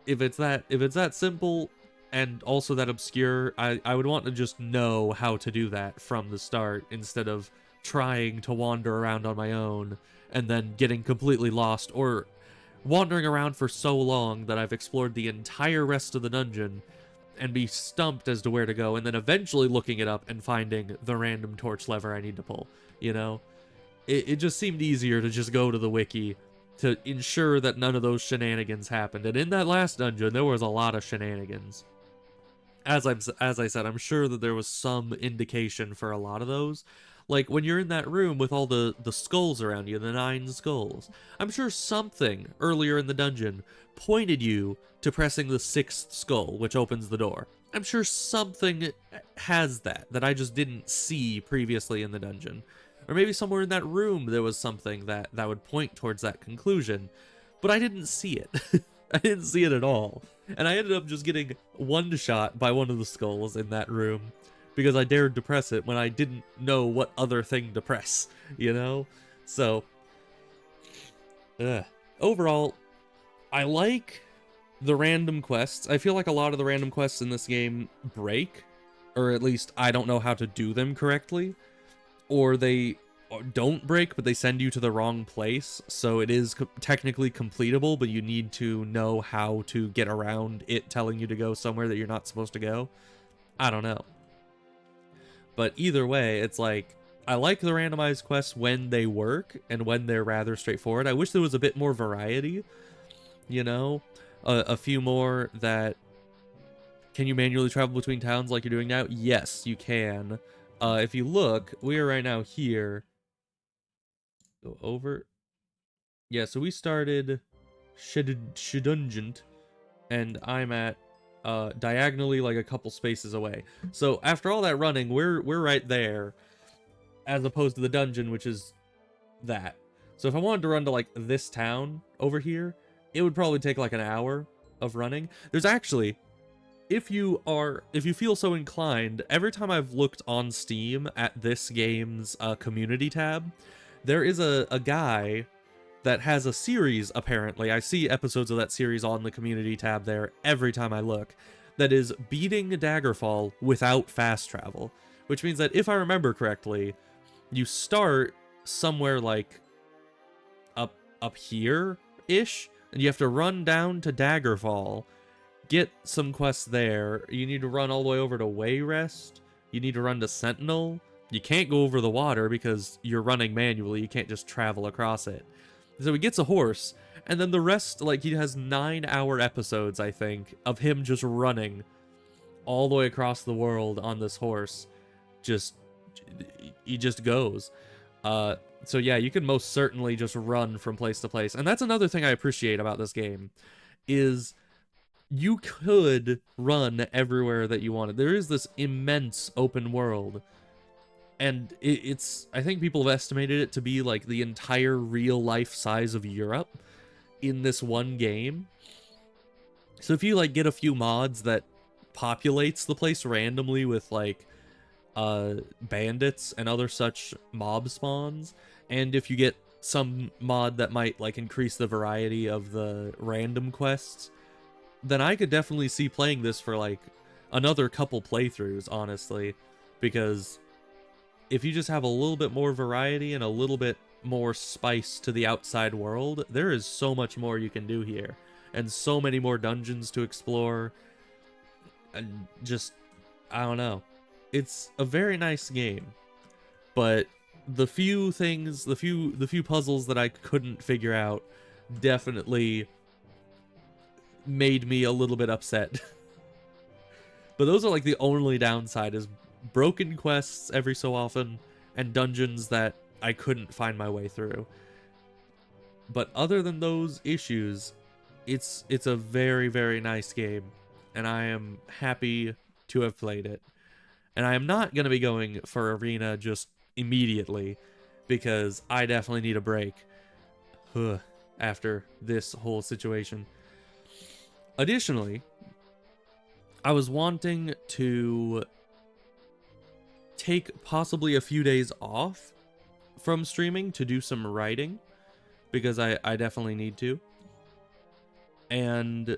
if it's that simple and also that obscure, I would want to just know how to do that from the start instead of trying to wander around on my own and then getting completely lost, or wandering around for so long that I've explored the entire rest of the dungeon and be stumped as to where to go, and then eventually looking it up and finding the random torch lever I need to pull, you know? It just seemed easier to just go to the wiki to ensure that none of those shenanigans happened. And in that last dungeon, there was a lot of shenanigans. As I said, I'm sure that there was some indication for a lot of those. Like, when you're in that room with all the skulls around you, the 9 skulls, I'm sure something earlier in the dungeon pointed you to pressing the 6th skull, which opens the door. I'm sure something has that I just didn't see previously in the dungeon. Or maybe somewhere in that room there was something that would point towards that conclusion, but I didn't see it. I didn't see it at all. And I ended up just getting one shot by one of the skulls in that room because I dared to press it when I didn't know what other thing to press, you know? So, overall, I like the random quests. I feel like a lot of the random quests in this game break, or at least I don't know how to do them correctly, or they don't break, but they send you to the wrong place, so it is technically completable, but you need to know how to get around it telling you to go somewhere that you're not supposed to go. I don't know. But either way, it's like, I like the randomized quests when they work, and when they're rather straightforward. I wish there was a bit more variety, you know? A few more that... Can you manually travel between towns like you're doing now? Yes, you can. If you look, we are right now here. Go over. Yeah, so we started Shedungent, and I'm at diagonally like a couple spaces away. So after all that running, we're right there, as opposed to the dungeon, which is that. So if I wanted to run to like this town over here, it would probably take like an hour of running. There's actually, if you feel so inclined, every time I've looked on Steam at this game's community tab, there is a guy that has a series, apparently. I see episodes of that series on the community tab there every time I look, that is beating Daggerfall without fast travel. Which means that if I remember correctly, you start somewhere like up here-ish, and you have to run down to Daggerfall, get some quests there. You need to run all the way over to Wayrest. You need to run to Sentinel. You can't go over the water because you're running manually. You can't just travel across it. So he gets a horse, and then the rest, like, he has 9-hour episodes, I think, of him just running all the way across the world on this horse. He just goes. So yeah, you can most certainly just run from place to place. And that's another thing I appreciate about this game, is you could run everywhere that you wanted. There is this immense open world, and it's, I think people have estimated it to be like the entire real life size of Europe in this one game. So if you like get a few mods that populates the place randomly with like bandits and other such mob spawns, and if you get some mod that might like increase the variety of the random quests, then I could definitely see playing this for like another couple playthroughs, honestly, because if you just have a little bit more variety and a little bit more spice to the outside world, there is so much more you can do here, and so many more dungeons to explore, and just, I don't know. It's a very nice game, but the few things, the few puzzles that I couldn't figure out definitely made me a little bit upset. But those are like the only downside, is broken quests every so often and dungeons that I couldn't find my way through. But other than those issues, it's a very, very nice game, and I am happy to have played it. And I am not going to be going for Arena just immediately, because I definitely need a break after this whole situation. Additionally, I was wanting to take possibly a few days off from streaming to do some writing, because I definitely need to. And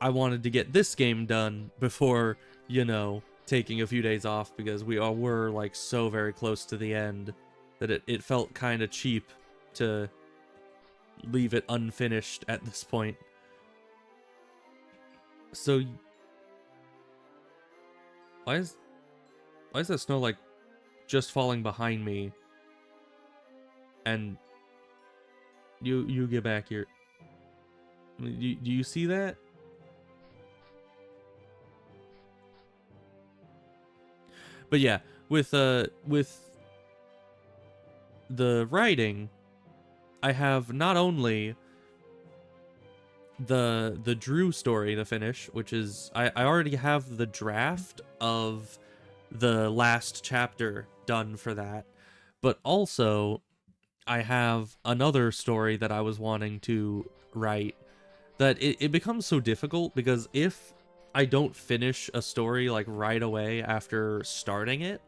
I wanted to get this game done before, you know, taking a few days off, because we all were like so very close to the end that it felt kind of cheap to leave it unfinished at this point. So why is that snow like just falling behind me? And you get back here. Do you see that? But yeah, with the writing, I have not only the Drew story to finish, which is I already have the draft of the last chapter done for that, but also I have another story that I was wanting to write that it becomes so difficult, because if I don't finish a story like right away after starting it,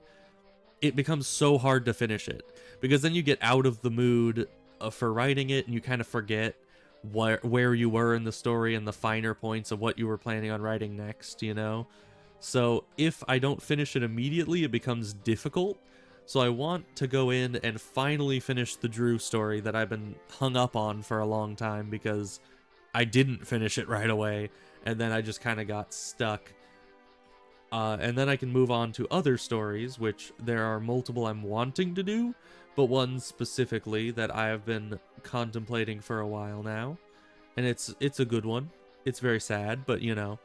it becomes so hard to finish it, because then you get out of the mood for writing it, and you kind of forget where you were in the story and the finer points of what you were planning on writing next, you know? So if I don't finish it immediately, it becomes difficult. So I want to go in and finally finish the Drew story that I've been hung up on for a long time, because I didn't finish it right away, and then I just kind of got stuck. And then I can move on to other stories, which there are multiple I'm wanting to do, but one specifically that I have been contemplating for a while now. And it's a good one. It's very sad, but you know,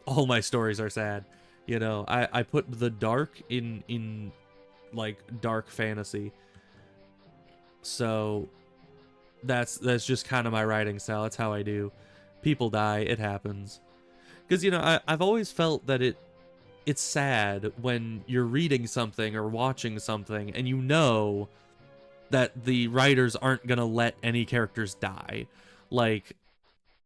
all my stories are sad. You know, I put the dark in like dark fantasy. So that's just kind of my writing style. That's how I do. People die, it happens. Because, you know, I've always felt that it's sad when you're reading something or watching something and you know that the writers aren't gonna let any characters die. Like,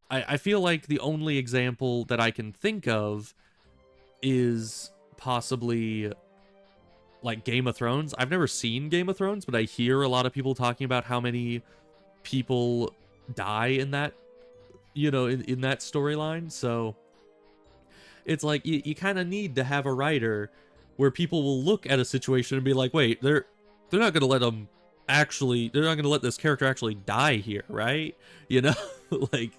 I feel like the only example that I can think of is possibly like Game of Thrones. I've never seen Game of Thrones, but I hear a lot of people talking about how many people die in that, you know, in that storyline. So it's like you kind of need to have a writer where people will look at a situation and be like, wait, they're not gonna let them actually, they're not gonna let this character actually die here, right? You know, like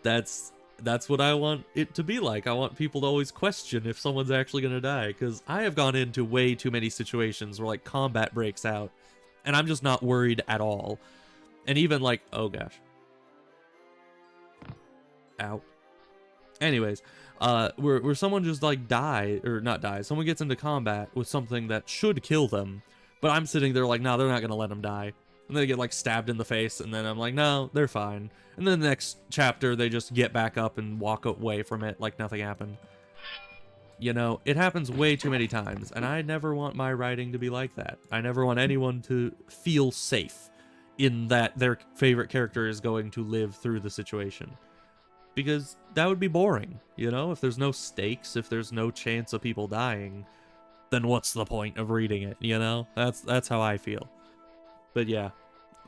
that's what I want it to be like. I want people to always question if someone's actually gonna die, because I have gone into way too many situations where like combat breaks out and I'm just not worried at all. And even like, oh gosh, ow. Anyways, where someone just like someone gets into combat with something that should kill them, but I'm sitting there like, no, they're not gonna let them die. And they get like stabbed in the face, and then I'm like, no, they're fine. And then the next chapter, they just get back up and walk away from it like nothing happened. You know, it happens way too many times, and I never want my writing to be like that. I never want anyone to feel safe in that their favorite character is going to live through the situation. Because that would be boring, you know? If there's no stakes, if there's no chance of people dying, then what's the point of reading it, you know? That's how I feel. But yeah,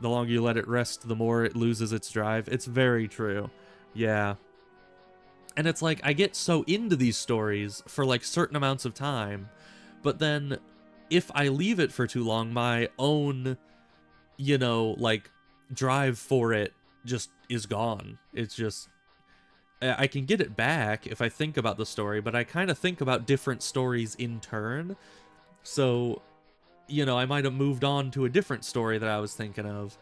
the longer you let it rest, the more it loses its drive. It's very true. Yeah. And it's like, I get so into these stories for like certain amounts of time, but then if I leave it for too long, my own, you know, like drive for it just is gone. It's just, I can get it back if I think about the story, but I kind of think about different stories in turn. So, you know, I might have moved on to a different story that I was thinking of.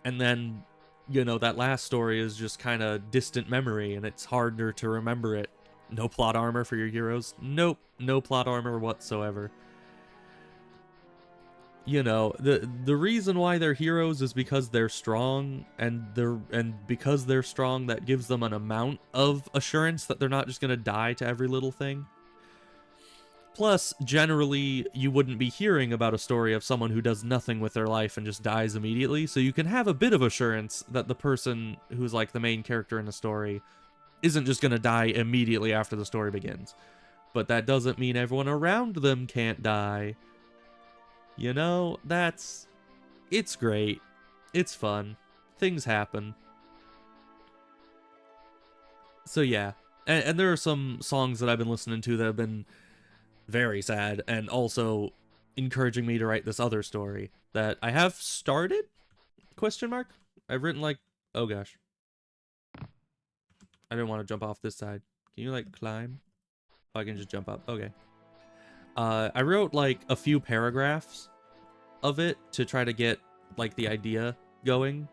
And then, you know, that last story is just kind of distant memory, and it's harder to remember it No plot armor for your heroes? Nope, no plot armor whatsoever. You know, the reason why they're heroes is because they're strong, and because they're strong, that gives them an amount of assurance that they're not just gonna die to every little thing. Plus, generally, you wouldn't be hearing about a story of someone who does nothing with their life and just dies immediately, so you can have a bit of assurance that the person who's like the main character in the story isn't just gonna die immediately after the story begins. But that doesn't mean everyone around them can't die. You know, it's great. It's fun. Things happen. So yeah, and there are some songs that I've been listening to that have been very sad, and also encouraging me to write this other story that I have started? Question mark? I've written like, oh gosh. I didn't want to jump off this side. Can you like climb? Oh, I can just jump up. Okay. I wrote like a few paragraphs of it to try to get like the idea going,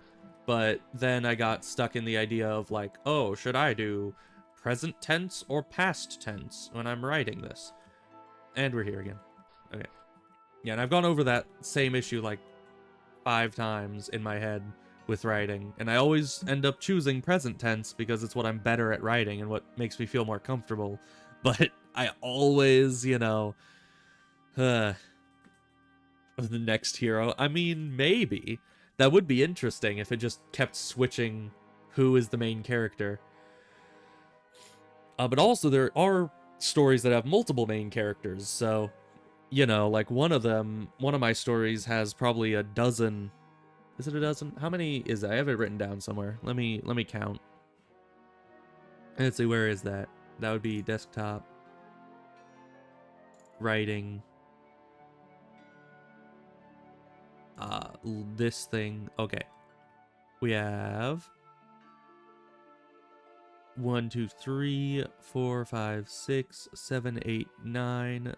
but then I got stuck in the idea of like, oh, should I do present tense or past tense when I'm writing this? And we're here again. Okay. Yeah, and I've gone over that same issue like 5 times in my head with writing, and I always end up choosing present tense because it's what I'm better at writing and what makes me feel more comfortable. But I always, you know, the next hero. I mean, maybe. That would be interesting if it just kept switching who is the main character. But also there are stories that have multiple main characters, so, you know, like one of my stories has probably a dozen. Is it a dozen? How many is that? I have it written down somewhere. Let me count. Let's see, where is that? That would be desktop, writing, this thing. Okay. We have 1, 2, 3, 4, 5, 6, 7, 8, 9,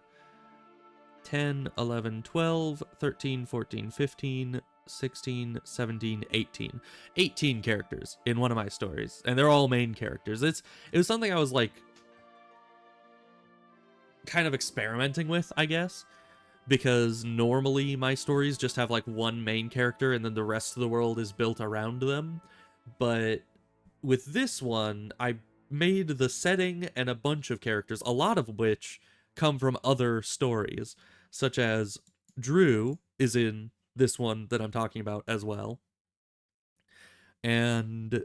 10, 11, 12, 13, 14, 15, 16, 17, 18. 18 characters in one of my stories, and they're all main characters. It was something I was like kind of experimenting with, I guess, because normally my stories just have like one main character and then the rest of the world is built around them. But with this one, I made the setting and a bunch of characters, a lot of which come from other stories, such as Drew is in this one that I'm talking about as well. And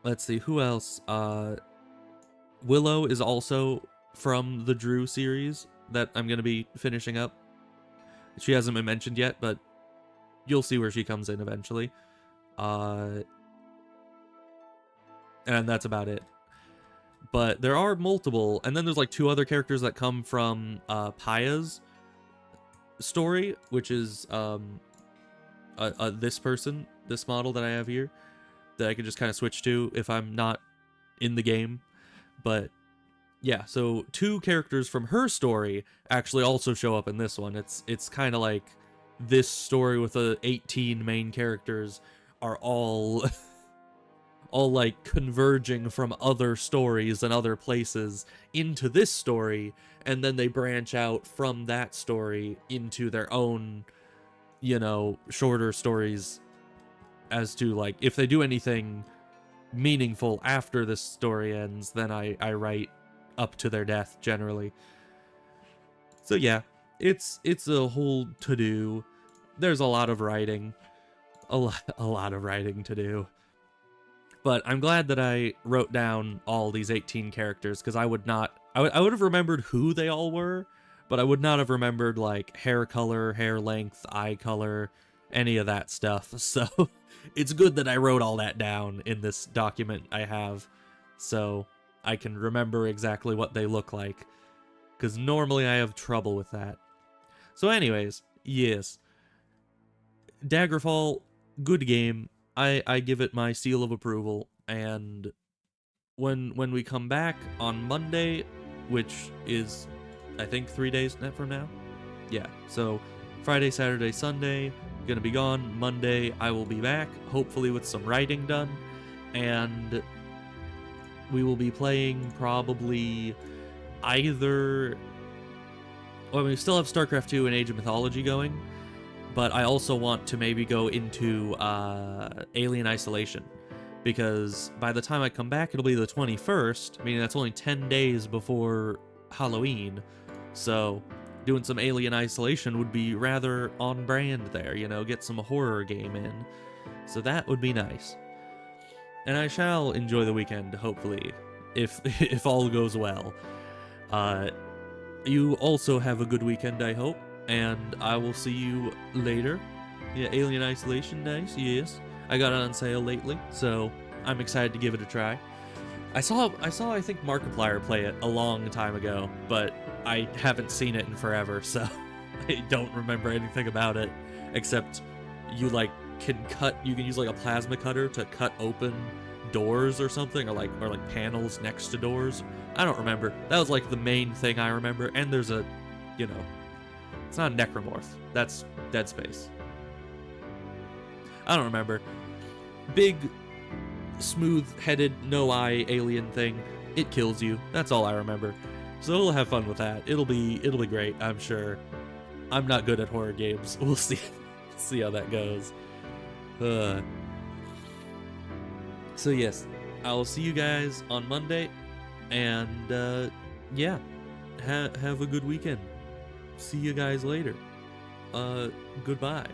let's see, who else? Willow is also from the Drew series that I'm going to be finishing up. She hasn't been mentioned yet, but you'll see where she comes in eventually. And that's about it. But there are multiple, and then there's like 2 other characters that come from Paya's story, which is this model that I have here, that I can just kind of switch to if I'm not in the game. But yeah, so 2 characters from her story actually also show up in this one. It's kind of like this story with the 18 main characters are all all like converging from other stories and other places into this story, and then they branch out from that story into their own, you know, shorter stories as to like if they do anything meaningful after this story ends, then I write up to their death generally. So yeah, it's a whole to-do. There's a lot of writing, a lot of writing to do. But I'm glad that I wrote down all these 18 characters, because I would have remembered who they all were, but I would not have remembered like hair color, hair length, eye color, any of that stuff. So it's good that I wrote all that down in this document I have, so I can remember exactly what they look like, because normally I have trouble with that. So anyways, yes. Daggerfall, good game. I give it my seal of approval, and when we come back on Monday, which is, I think, 3 days from now? Yeah, so Friday, Saturday, Sunday, gonna be gone. Monday, I will be back, hopefully with some writing done, and we will be playing probably either. Well, we still have StarCraft 2 and Age of Mythology going, but I also want to maybe go into Alien Isolation, because by the time I come back, it'll be the 21st, meaning that's only 10 days before Halloween. So doing some Alien Isolation would be rather on brand there, you know, get some horror game in. So that would be nice. And I shall enjoy the weekend, hopefully, if if all goes well. You also have a good weekend, I hope, and I will see you later. Yeah, Alien Isolation, nice, yes. I got it on sale lately, so I'm excited to give it a try. I saw I think Markiplier play it a long time ago, but I haven't seen it in forever, so I don't remember anything about it, except you can use like a plasma cutter to cut open doors or something, or like panels next to doors. I don't remember. That was like the main thing I remember. And there's a, you know, it's not a necromorph. That's Dead Space. I don't remember. Big, smooth-headed, no-eye alien thing. It kills you. That's all I remember. So we'll have fun with that. It'll be great, I'm sure. I'm not good at horror games. We'll see how that goes. So yes, I'll see you guys on Monday, and yeah, have a good weekend. See you guys later. Goodbye.